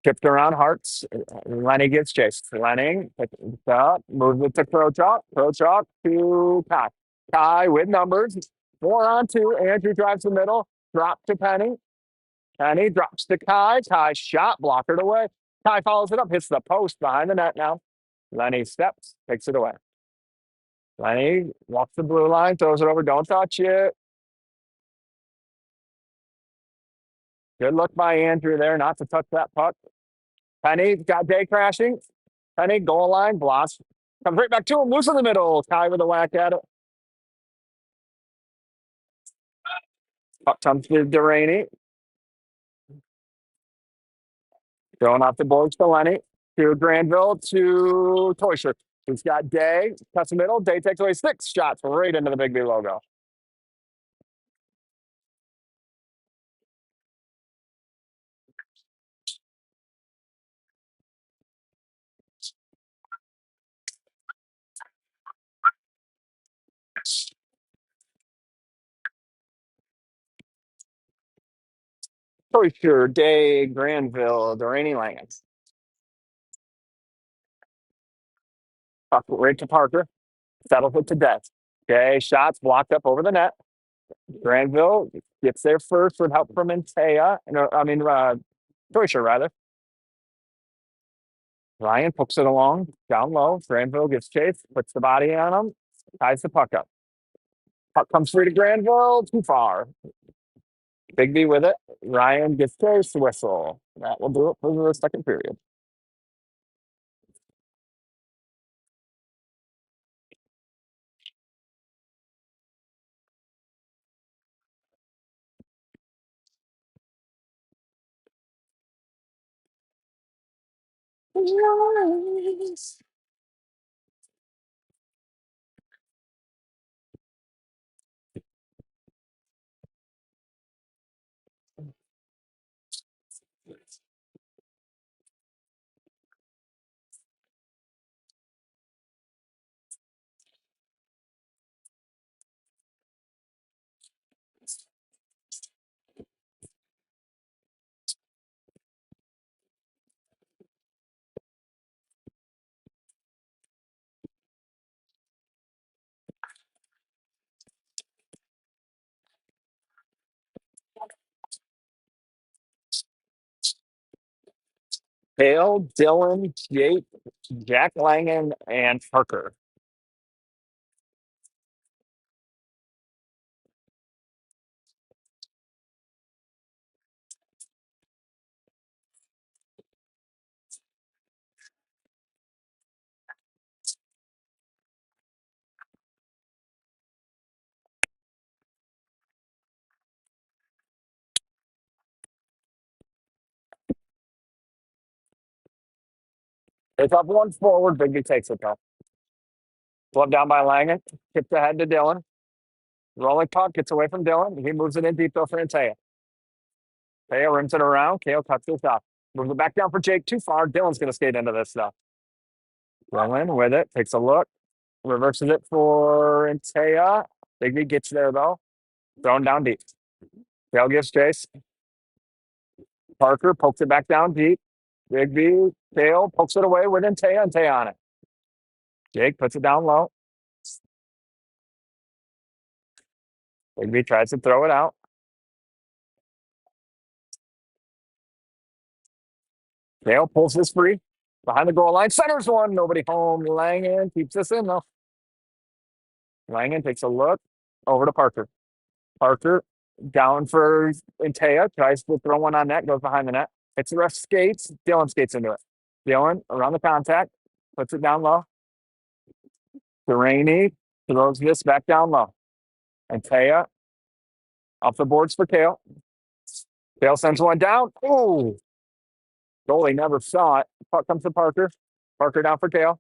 Tipped around Hearts. Lenny gets chased. Lenny picks it up. Moves it to Krochok. Krochok to Kai. Kai with numbers. 4-on-2. Andrew drives the middle. Drop to Penny. Penny drops to Kai. Kai shot, blockered away. Kai follows it up, hits the post behind the net now. Lenny steps, takes it away. Lenny walks the blue line, throws it over. Don't touch it. Good look by Andrew there, not to touch that puck. Penny got day crashing. Penny goal line, blocks. Comes right back to him, loose in the middle. Kai with a whack at it. Puck comes to Delaney. Going off the boards to Lenny. To Granville, to Toysher. He's got Day, cuts the middle. Day takes away 6 shots right into the Biggby logo. Toysher, Day, Granville, Delaney, Langens. Puck right to Parker. Settles it to death. Okay, shots blocked up over the net. Granville gets there first with help from Antea. Toysher, rather. Ryan pokes it along, down low. Granville gets chased, puts the body on him, ties the puck up. Puck comes free to Granville, too far. Biggby with it. Ryan gets chased, whistle. That will do it for the second period. Hale, Dylan, Jake, Jack Langen, and Parker. It's up one forward. Biggby takes it though. Glove down by Langen. Tips ahead to Dylan. Rolling puck gets away from Dylan. He moves it in deep though for Antea. Antea rims it around. Kale cuts this off. Moves it back down for Jake. Too far. Dylan's going to skate into this stuff. Rolling with it, takes a look, reverses it for Intea. Biggby gets there though. Thrown down deep. Tail gives chase. Parker pokes it back down deep. Biggby, tail, pokes it away with Intea. Intea on it. Jake puts it down low. Biggby tries to throw it out. Tail pulls this free. Behind the goal line. Centers one. Nobody home. Langen keeps this in though. Langen takes a look. Over to Parker. Parker down for Intea. Tries to throw one on net. Goes behind the net. Hits the ref skates. Dylan skates into it. Dylan around the contact. Puts it down low. Delaney throws this back down low. And Taya off the boards for Kale. Kale sends one down. Oh, goalie never saw it. Puck comes to Parker. Parker down for Kale.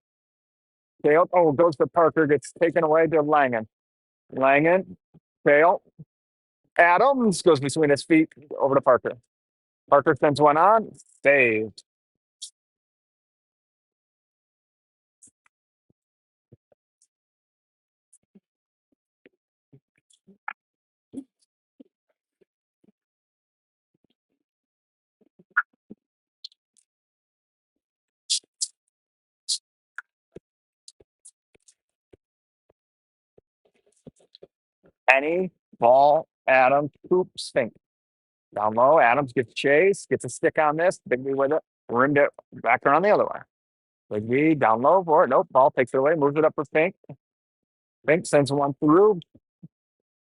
Kale, goes to Parker. Gets taken away to Langen. Langen, Kale. Adams goes between his feet over to Parker. Parker sends one on. Saved. Penny, ball, Adams, Coop, Stink. Down low, Adams gets chase, gets a stick on this. Biggby with it. Rimmed it back around the other way. Biggby down low for it. Nope, ball takes it away, moves it up for Fink. Fink sends one through,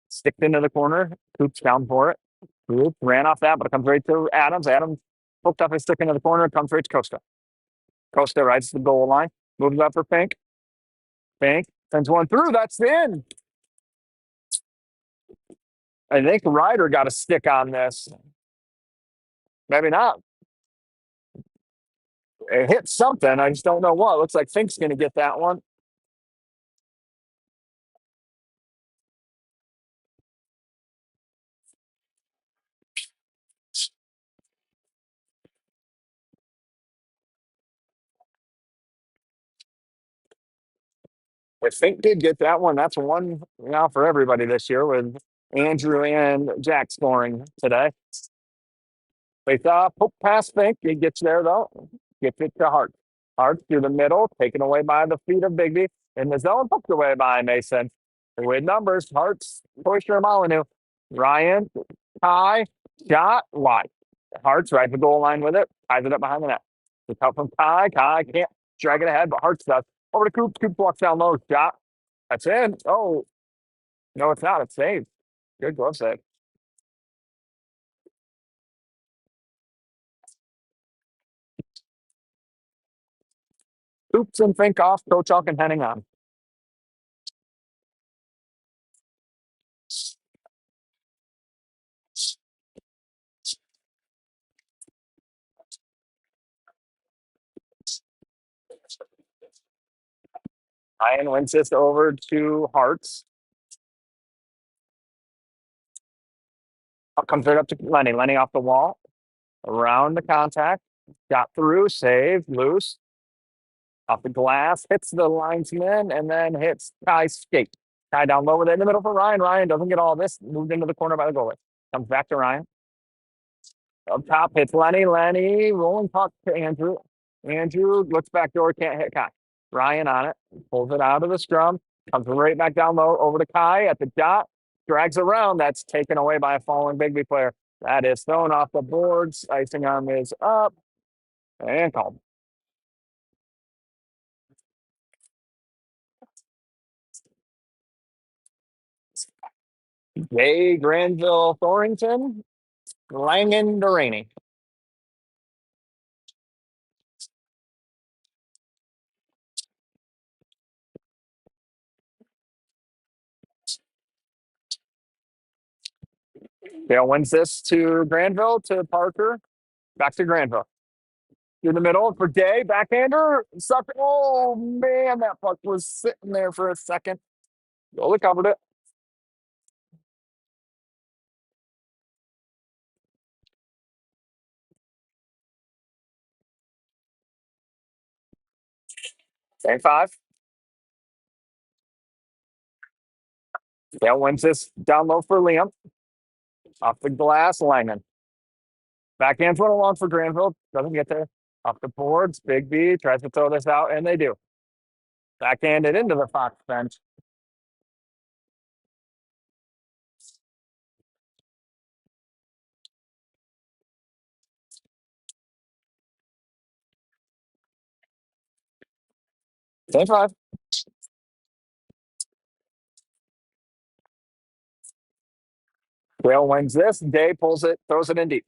sticked into the corner. Coop's down for it. Coop ran off that, but it comes right to Adams. Adams hooked off his stick into the corner, comes right to Costa. Costa rides the goal line, moves up for Fink. Fink sends one through, that's in. I think Ryder got a stick on this. Maybe not. It hit something. I just don't know what. Looks like Fink's going to get that one. If Fink did get that one, that's one now for everybody this year with Andrew and Jack scoring today. They poke past Fink. He gets there though. Gets it to Hart. Hart through the middle, taken away by the feet of Biggby. In the zone, poked away by Mason. With numbers, Hart's Toyster Molyneux. Ryan, Ty, shot, wide. Hart's right the goal line with it. Ties it up behind the net. The cut from Ty. Ty can't drag it ahead, but Hart's does. Over to Coop. Coop walks down low. Shot. That's in. Oh, no, it's not. It's saved. Good glove save. Oops and Fink off. Coach Alkin heading on. Ryan wins this over to Hearts. Comes right up to Lenny. Lenny off the wall. Around the contact. Got through. Saved. Loose. Off the glass. Hits the linesman and then hits Ty's skate. Ty down low with it in the middle for Ryan. Ryan doesn't get all this. Moved into the corner by the goalie. Comes back to Ryan. Up top hits Lenny. Lenny rolling puck to Andrew. Andrew looks back door. Can't hit Kai. Ryan on it. Pulls it out of the scrum. Comes right back down low over to Kai at the dot. Drags around. That's taken away by a falling Biggby player. That is thrown off the boards. Icing arm is up and called. Jay Granville Thorrington. Langen Duraney. Dale wins this to Granville to Parker. Back to Granville. Through the middle for Day. Backhander. Suck. Oh, man. That puck was sitting there for a second. Goalie covered it. Same five. Dale wins this down low for Liam. Off the glass, Langan. Backhands went along for Granville. Doesn't get there. Off the boards, Biggby tries to throw this out, and they do. Backhanded into the Fox bench. Same five. Dale wins this. Day pulls it, throws it in deep.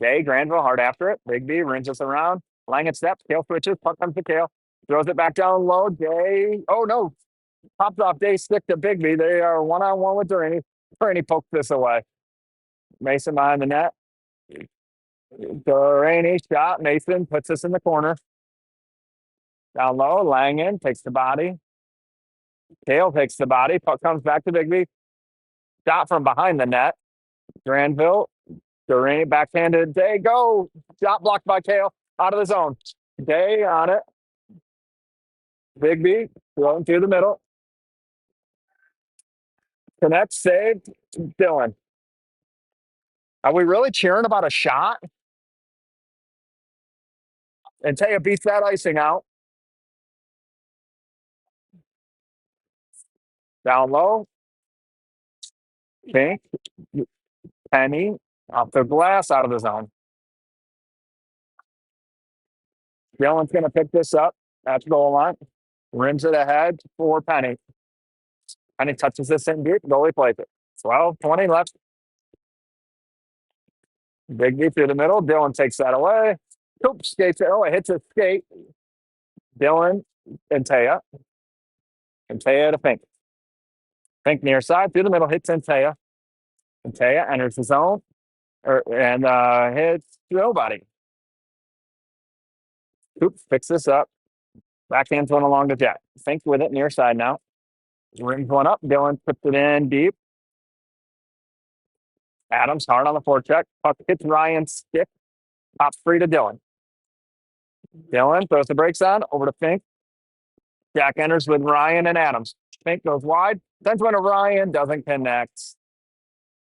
Day, Granville hard after it. Biggby rings us around. Langan steps. Kale switches. Puck comes to Kale. Throws it back down low. Day. Oh, no. Pops off. Day stick to Biggby. They are one-on-one with Duraney. Duraney pokes this away. Mason behind the net. Duraney shot. Mason puts this in the corner. Down low. Langan takes the body. Kale takes the body. Puck comes back to Biggby. Shot from behind the net. Granville. Duraney backhanded. Day go. Shot blocked by Kale. Out of the zone. Day on it. Biggby throwing through the middle. Connect, saved. Dylan. Are we really cheering about a shot? And Taya beats that icing out. Down low. Pink. Penny. Off the glass, out of the zone. Dylan's going to pick this up at the goal line. Rims it ahead for Penny. Penny touches this in deep. Goalie plays it. 12-20 left. Biggby through the middle. Dylan takes that away. Coop skates it. Oh, it hits his skate. Dylan and Taya. And Taya to Fink. Fink near side. Through the middle. Hits Taya. And Taya enters the zone. And hits nobody. Coop picks this up. Backhands one along to Jack. Fink with it near side now. Rings one up. Dylan puts it in deep. Adams hard on the forecheck. Puck hits Ryan's stick. Pops free to Dylan. Dylan throws the brakes on. Over to Fink. Jack enters with Ryan and Adams. Fink goes wide. Sends one to Ryan. Doesn't connect.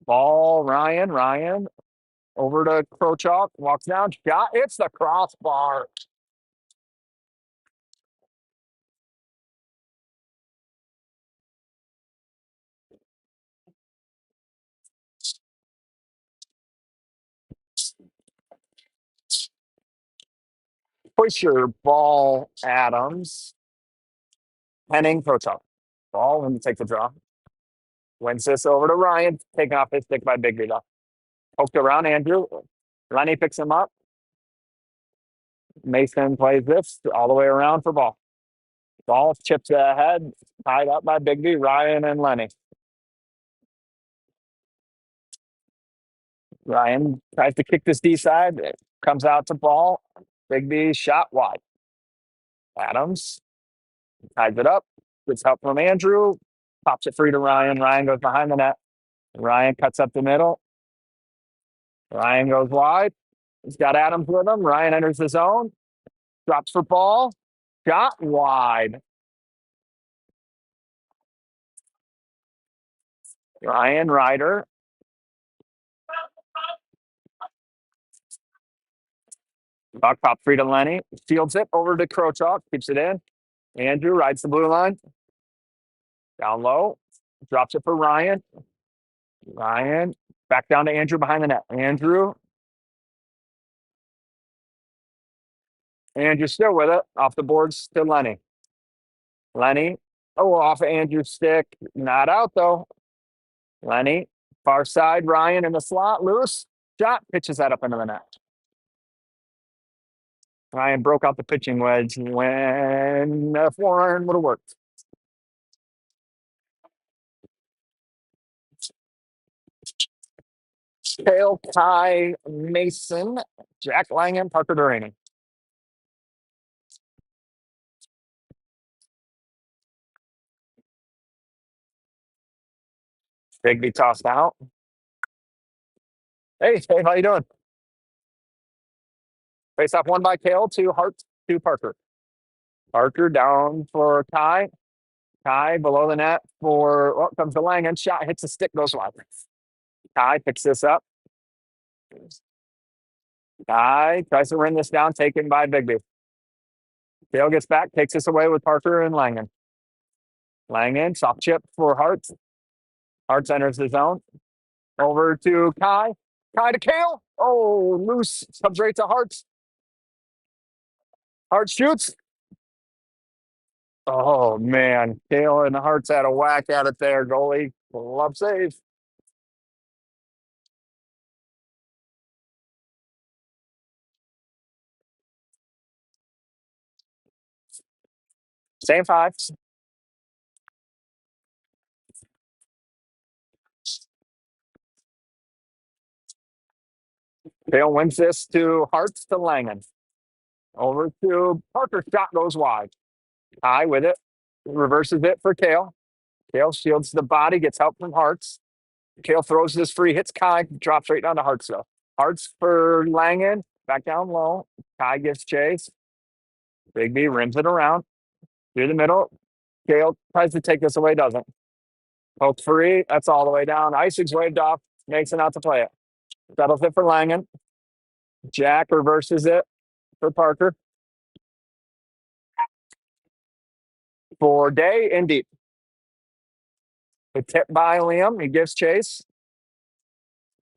Ball, Ryan. Ryan over to Krochok. Walks down. Shot. It's the crossbar. Push your ball, Adams. Henning, Krochok. Ball and take the draw. Wins this over to Ryan. Taken off his stick by Biggby though. Poked around Andrew. Lenny picks him up. Mason plays this all the way around for ball. Ball chips ahead. Tied up by Biggby, Ryan, and Lenny. Ryan tries to kick this D side. It comes out to ball. Biggby shot wide. Adams ties it up. Gets help from Andrew. Pops it free to Ryan. Ryan goes behind the net. Ryan cuts up the middle. Ryan goes wide. He's got Adams with him. Ryan enters the zone. Drops for ball. Shot wide. Ryan Ryder. Puck pop free to Lenny. Fields it over to Krochok. Keeps it in. Andrew rides the blue line. Down low. Drops it for Ryan. Ryan. Back down to Andrew behind the net. Andrew still with it. Off the boards to Lenny. Lenny. Oh, off of Andrew's stick. Not out, though. Lenny. Far side. Ryan in the slot. Loose. Shot. Pitches that up into the net. Ryan broke out the pitching wedge when the forehand would have worked. Kale, Ty, Mason, Jack Langham, Parker Duraney. Biggby tossed out. Hey, Dave, how you doing? Face off one by Kale, 2 Hart, 2 Parker. Parker down for Kai. Kai below the net for, oh, comes the Langen. Shot hits the stick, goes wide. Kai picks this up. Kai tries to run this down, taken by Biggby. Dale gets back, takes this away with Parker and Langen. Langen, soft chip for Hartz. Hartz enters the zone. Over to Kai. Kai to Kale. Oh, loose. Comes right to Hartz. Hartz shoots. Oh, man. Kale and Hartz had a whack at it there. Goalie. Love save. Same five. Kale wins this to Hartz to Langen. Over to Parker. Shot goes wide. Kai with it. Reverses it for Kale. Kale shields the body, gets help from Hartz. Kale throws this free, hits Kai, drops right down to Hartz though. Hartz for Langen, back down low. Kai gives chase. Biggby rims it around through the middle. Kale tries to take this away, doesn't. Poke free, that's all the way down. Icing's waved off, makes it out to play it. Settles it for Langen. Jack reverses it for Parker. For Day and deep. The tip by Liam, he gives chase.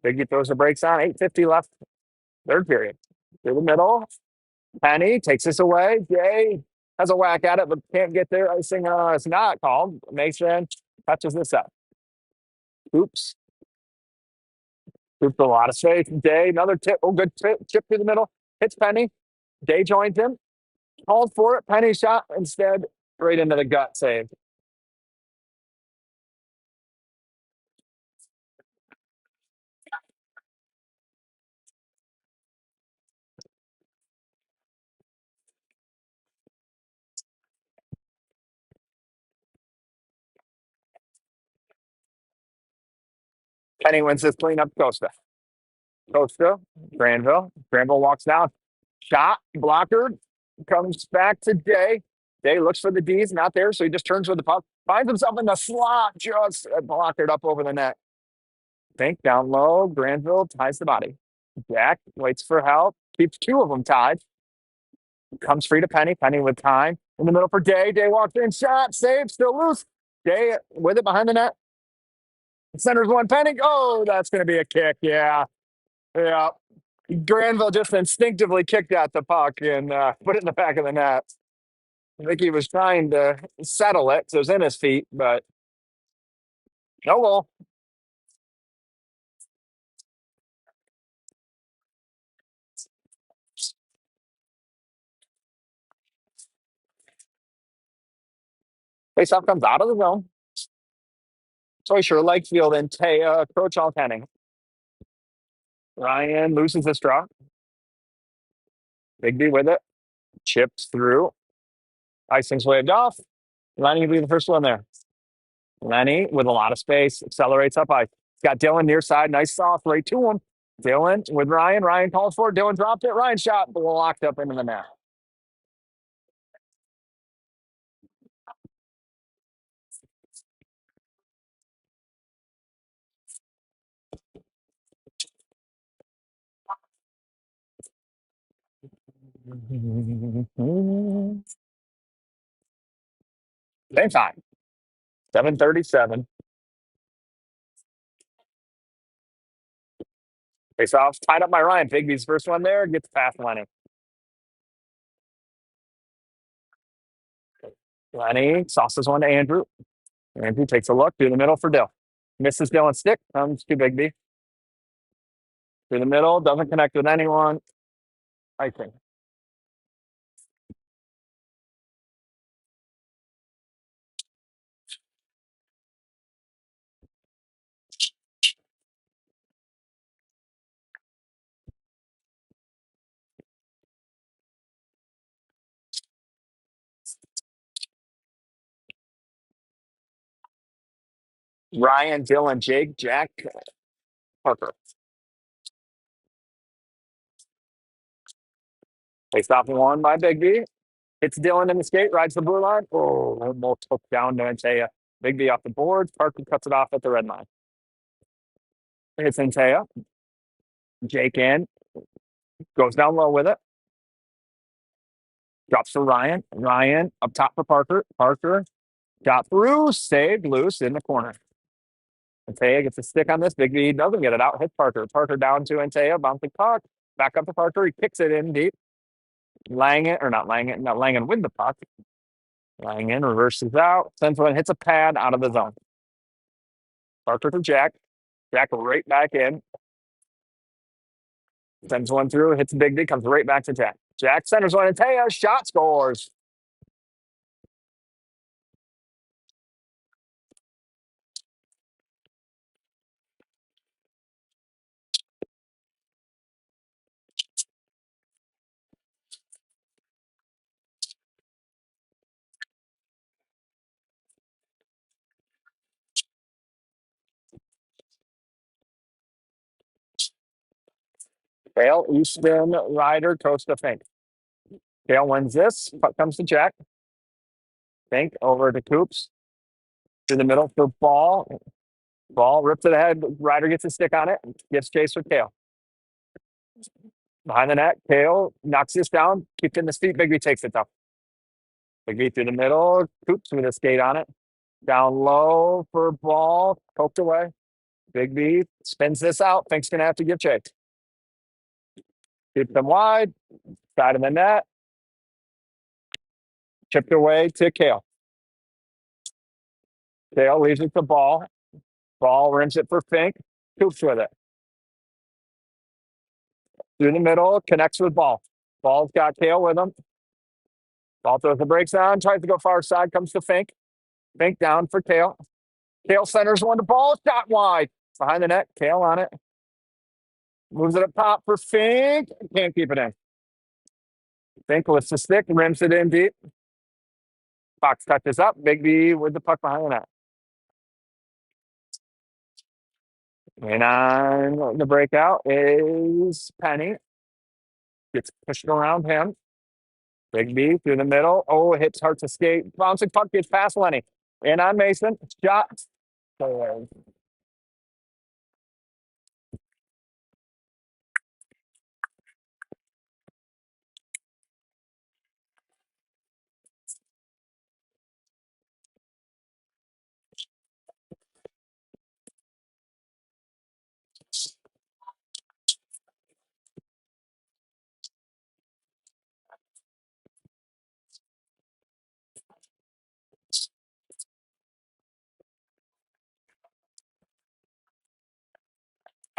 Biggby throws the brakes on, 8:50 left, third period. Through the middle. Penny takes this away. Jay has a whack at it, but can't get there. Icing is not called. Mason touches this up. Oops. Oops, a lot of space. Day, another tip. Oh, good chip through the middle. Hits Penny. Day joins him. Called for it. Penny shot instead right into the gut save. Penny wins this cleanup. Costa. Costa. Granville. Granville walks down. Shot. Blocker. Comes back to Day. Day looks for the D's. Not there, so he just turns with the puck. Finds himself in the slot. Just blocked it up over the net. Fink down low. Granville ties the body. Jack waits for help. Keeps two of them tied. Comes free to Penny. Penny with time. In the middle for Day. Day walks in. Shot. Save. Still loose. Day with it behind the net. Centers one. Penny. Oh, that's going to be a kick. Yeah. Yeah. Granville just instinctively kicked at the puck and put it in the back of the net. I think he was trying to settle it, so it was in his feet, but oh well. Faceoff comes out of the zone. So sure, Lakefield and Croach all Kenning. Ryan loses the straw. Biggby with it. Chips through. Icing's waved off. Lenny will be the first one there. Lenny with a lot of space. Accelerates up ice. Got Dylan near side. Nice soft right to him. Dylan with Ryan. Ryan calls for it. Dylan dropped it. Ryan shot. Blocked up into the net. Same time. 7:37. Face off. Tied up by Ryan. Bigby's first one there. Gets past Lenny. Lenny sauces one to Andrew. Andrew takes a look through the middle for Dill. Misses Dylan's stick. Comes to Biggby. Through the middle. Doesn't connect with anyone. I think. Ryan, Dylan, Jake, Jack, Parker. Face off one by Biggby. Hits Dylan in the skate, rides the blue line. Oh, almost hooked down to Antea. Biggby off the board. Parker cuts it off at the red line. Hits Antea. Jake in. Goes down low with it. Drops for Ryan. Ryan up top for Parker. Parker got through. Saved loose in the corner. Antea gets a stick on this. Biggby doesn't get it out. Hits Parker. Parker down to Antea. Bouncing puck. Back up to Parker. He kicks it in deep. Langan, or not Langan, not Langan with the puck. Langan reverses out. Sends one, hits a pad out of the zone. Parker to Jack. Jack right back in. Sends one through, hits Biggby, comes right back to Jack. Jack centers one, and Taya shot scores. Kale, Easton, Ryder, Costa, Fink. Kale wins this. Puck comes to Jack. Fink over to Coops. To the middle for Ball. Ball rips it ahead. Ryder gets a stick on it. Gets chase for Kale. Behind the net, Kale knocks this down. Keeps in the feet. Biggby takes it up. Biggby through the middle. Coops with a skate on it. Down low for Ball. Poked away. Biggby spins this out. Fink's going to have to give chase. Keep them wide. Side of the net. Chipped away to Kale. Kale leaves it to Ball. Ball rims it for Fink. Coops with it. Through the middle. Connects with Ball. Ball's got Kale with him. Ball throws the brakes on. Tries to go far side. Comes to Fink. Fink down for Kale. Kale centers one to Ball. Shot wide. Behind the net. Kale on it. Moves it up top for Fink. Can't keep it in. Fink lifts the stick. Rims it in deep. Fox touches up. Biggby with the puck behind the net. And on the breakout is Penny. Gets pushed around him. Biggby through the middle. Oh, hits hard to skate. Bouncing puck gets past Lenny. And on Mason. Shot.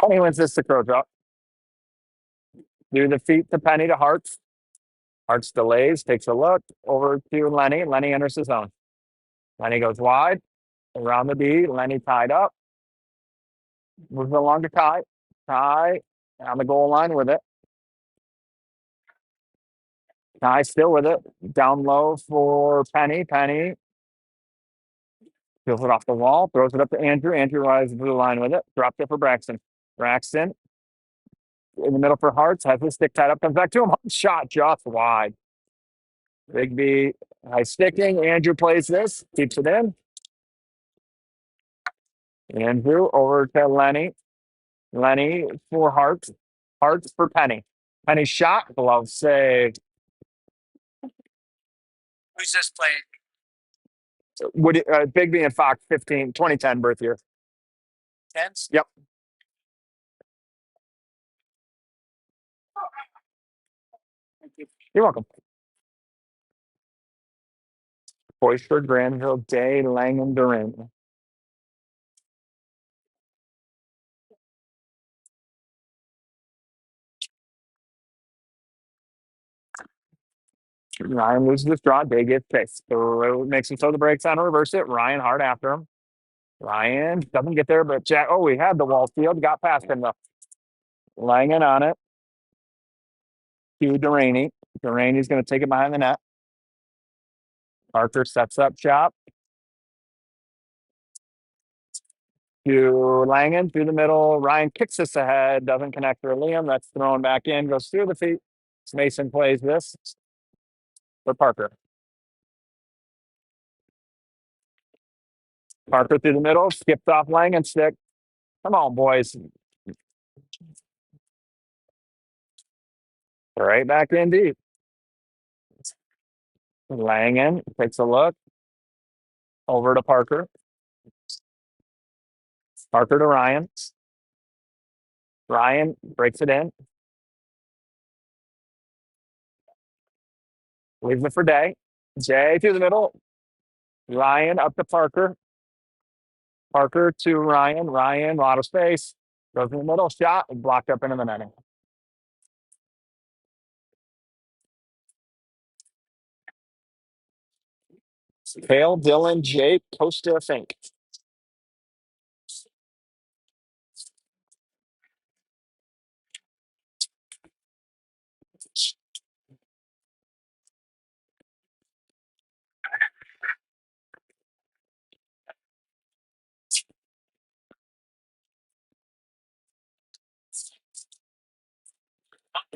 Penny wins this to Crow Drop. Through the feet to Penny to Harts. Harts delays, takes a look over to Lenny. Lenny enters the zone. Lenny goes wide around the D. Lenny tied up. Moves along to Ty. Ty on the goal line with it. Ty still with it. Down low for Penny. Penny peels it off the wall. Throws it up to Andrew. Andrew rides the blue line with it. Drops it for Braxton. Braxton in the middle for Harts. Has his stick tied up. Comes back to him. Shot just wide. Biggby high sticking. Andrew plays this. Keeps it in. Andrew over to Lenny. Lenny for Harts. Harts for Penny. Penny shot. Glove save. Who's this playing? Biggby and Fox 2010 birth year. Tens? Yep. You're welcome. Boyford, Granville, Day, Langham, Duran. Ryan loses the draw. Day gets fixed. So makes him throw the brakes on, reverse it. Ryan hard after him. Ryan doesn't get there, but Jack. Oh, we had the wall field. Got past him though. Langan on it. To Duraney. Duraney's going to take it behind the net. Arthur sets up shop. To Langan through the middle. Ryan kicks this ahead. Doesn't connect for Liam. That's thrown back in. Goes through the feet. Mason plays this. for Parker. Parker through the middle, skipped off Lang and stick. Come on, boys. Right back in deep. Langen takes a look. Over to Parker. Parker to Ryan. Ryan breaks it in. Leaves it for Day. Jay through the middle. Ryan up to Parker. Parker to Ryan. Ryan, a lot of space. Goes in the middle. Shot. Blocked up into the netting. Kale, Dylan, Jake, Costa, Fink.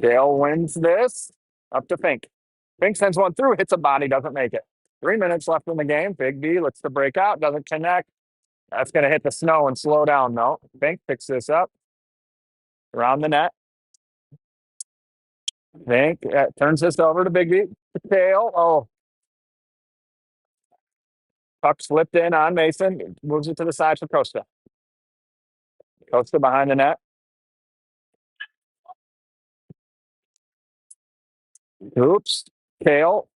Dale wins this. Up to Fink. Fink sends one through, hits a body, doesn't make it. 3 minutes left in the game. Biggby looks to break out, doesn't connect. That's going to hit the snow and slow down, though. Fink picks this up. Around the net. Fink turns this over to Biggby. Tail. Oh. Puck slipped in on Mason. Moves it to the side for Costa. Costa behind the net. Oops. Kale.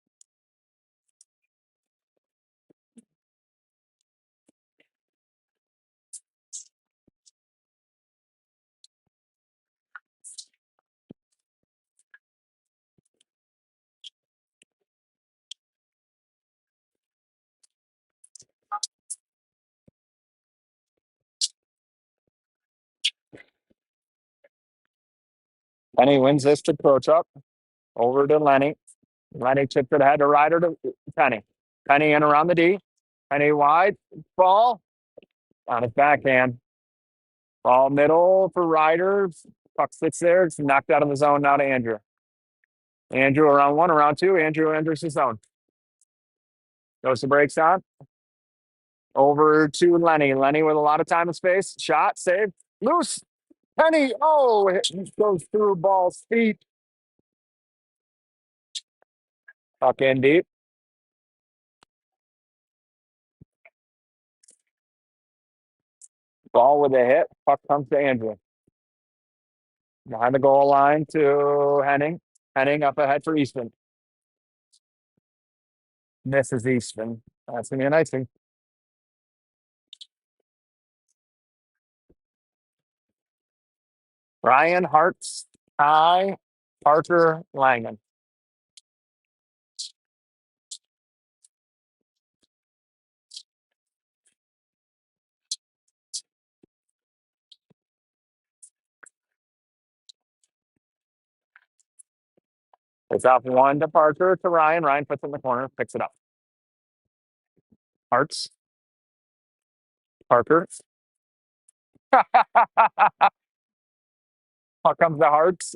Lenny wins this to Krochuk. Over to Lenny. Lenny chipped it ahead to Ryder to Penny. Penny in around the D. Penny wide. Ball. On his backhand. Ball middle for Ryder. Puck sits there. It's knocked out of the zone now to Andrew. Andrew around one, around two. Andrew enters the zone. Goes to breaks on. Over to Lenny. Lenny with a lot of time and space. Shot, save. Loose. Penny. Oh, it goes through ball's feet. Puck in deep. Ball with a hit. Puck comes to Andrew. Behind the goal line to Henning. Henning up ahead for Easton. Misses Easton. That's going to be an icing. Ryan Hart's Ty Parker Langen. It's off one to Parker to Ryan. Ryan puts it in the corner, picks it up. Hart's Parker. Puck comes to Hart's.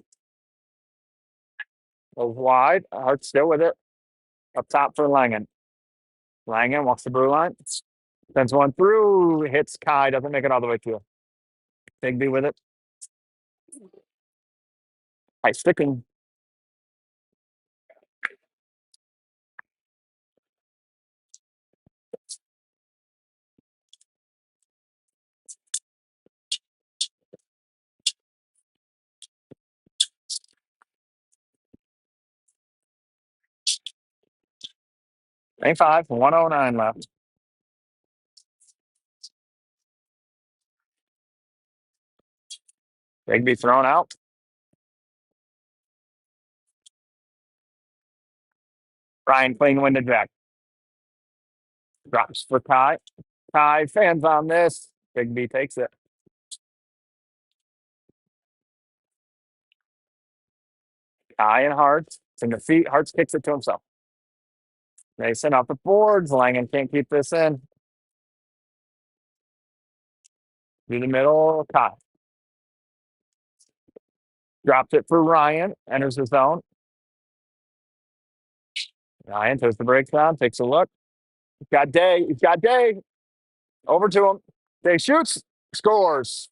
Goes wide. Hart's still with it. Up top for Langen. Langen walks the blue line. Sends one through. Hits Kai. Doesn't make it all the way through. Biggby with it. High sticking. Main 5, 109 left. Biggby thrown out. Ryan clean winded back. Drops for Kai. Kai fans on this. Biggby takes it. Kai and Hart's. It's in the feet. Hart's kicks it to himself. Mason off the boards. Langen can't keep this in. Through the middle. Kai. Drops it for Ryan. Enters the zone. Ryan toes the brakes down, takes a look. He's got Day. He's got Day. Over to him. Day shoots, scores.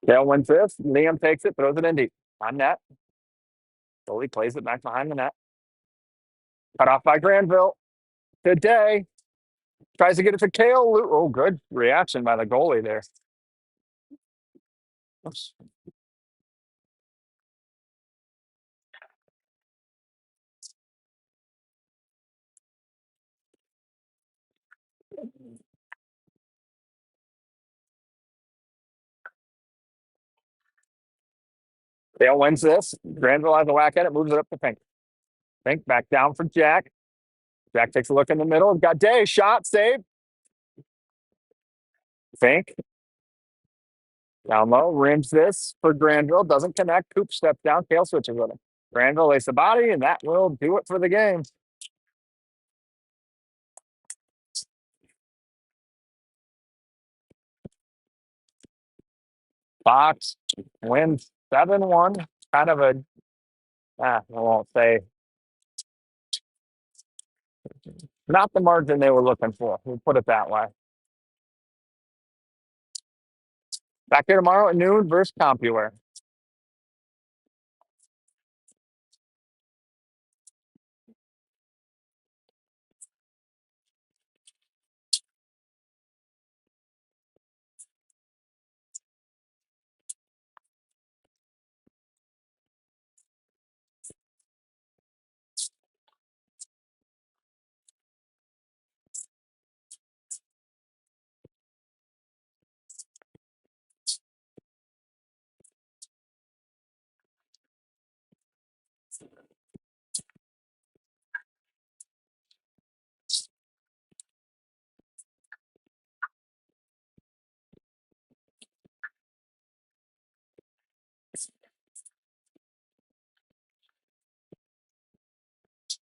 Dale wins this. Liam takes it, throws it in deep. On net. Slowly plays it back behind the net. Cut off by Granville. Good day. Tries to get it to Kale. Oh, good reaction by the goalie there. Oops. Dale wins this. Granville has a whack at it, moves it up to Pink. Pink back down for Jack. Jack takes a look in the middle. Got Day. Shot, save. Fink. Down low. Rims this for Granville. Doesn't connect. Coop steps down. Kale switches with him. Granville lays the body, and that will do it for the game. Fox wins 7-1. Kind of a, I won't say, not the margin they were looking for. We'll put it that way. Back here tomorrow at noon versus CompuWare.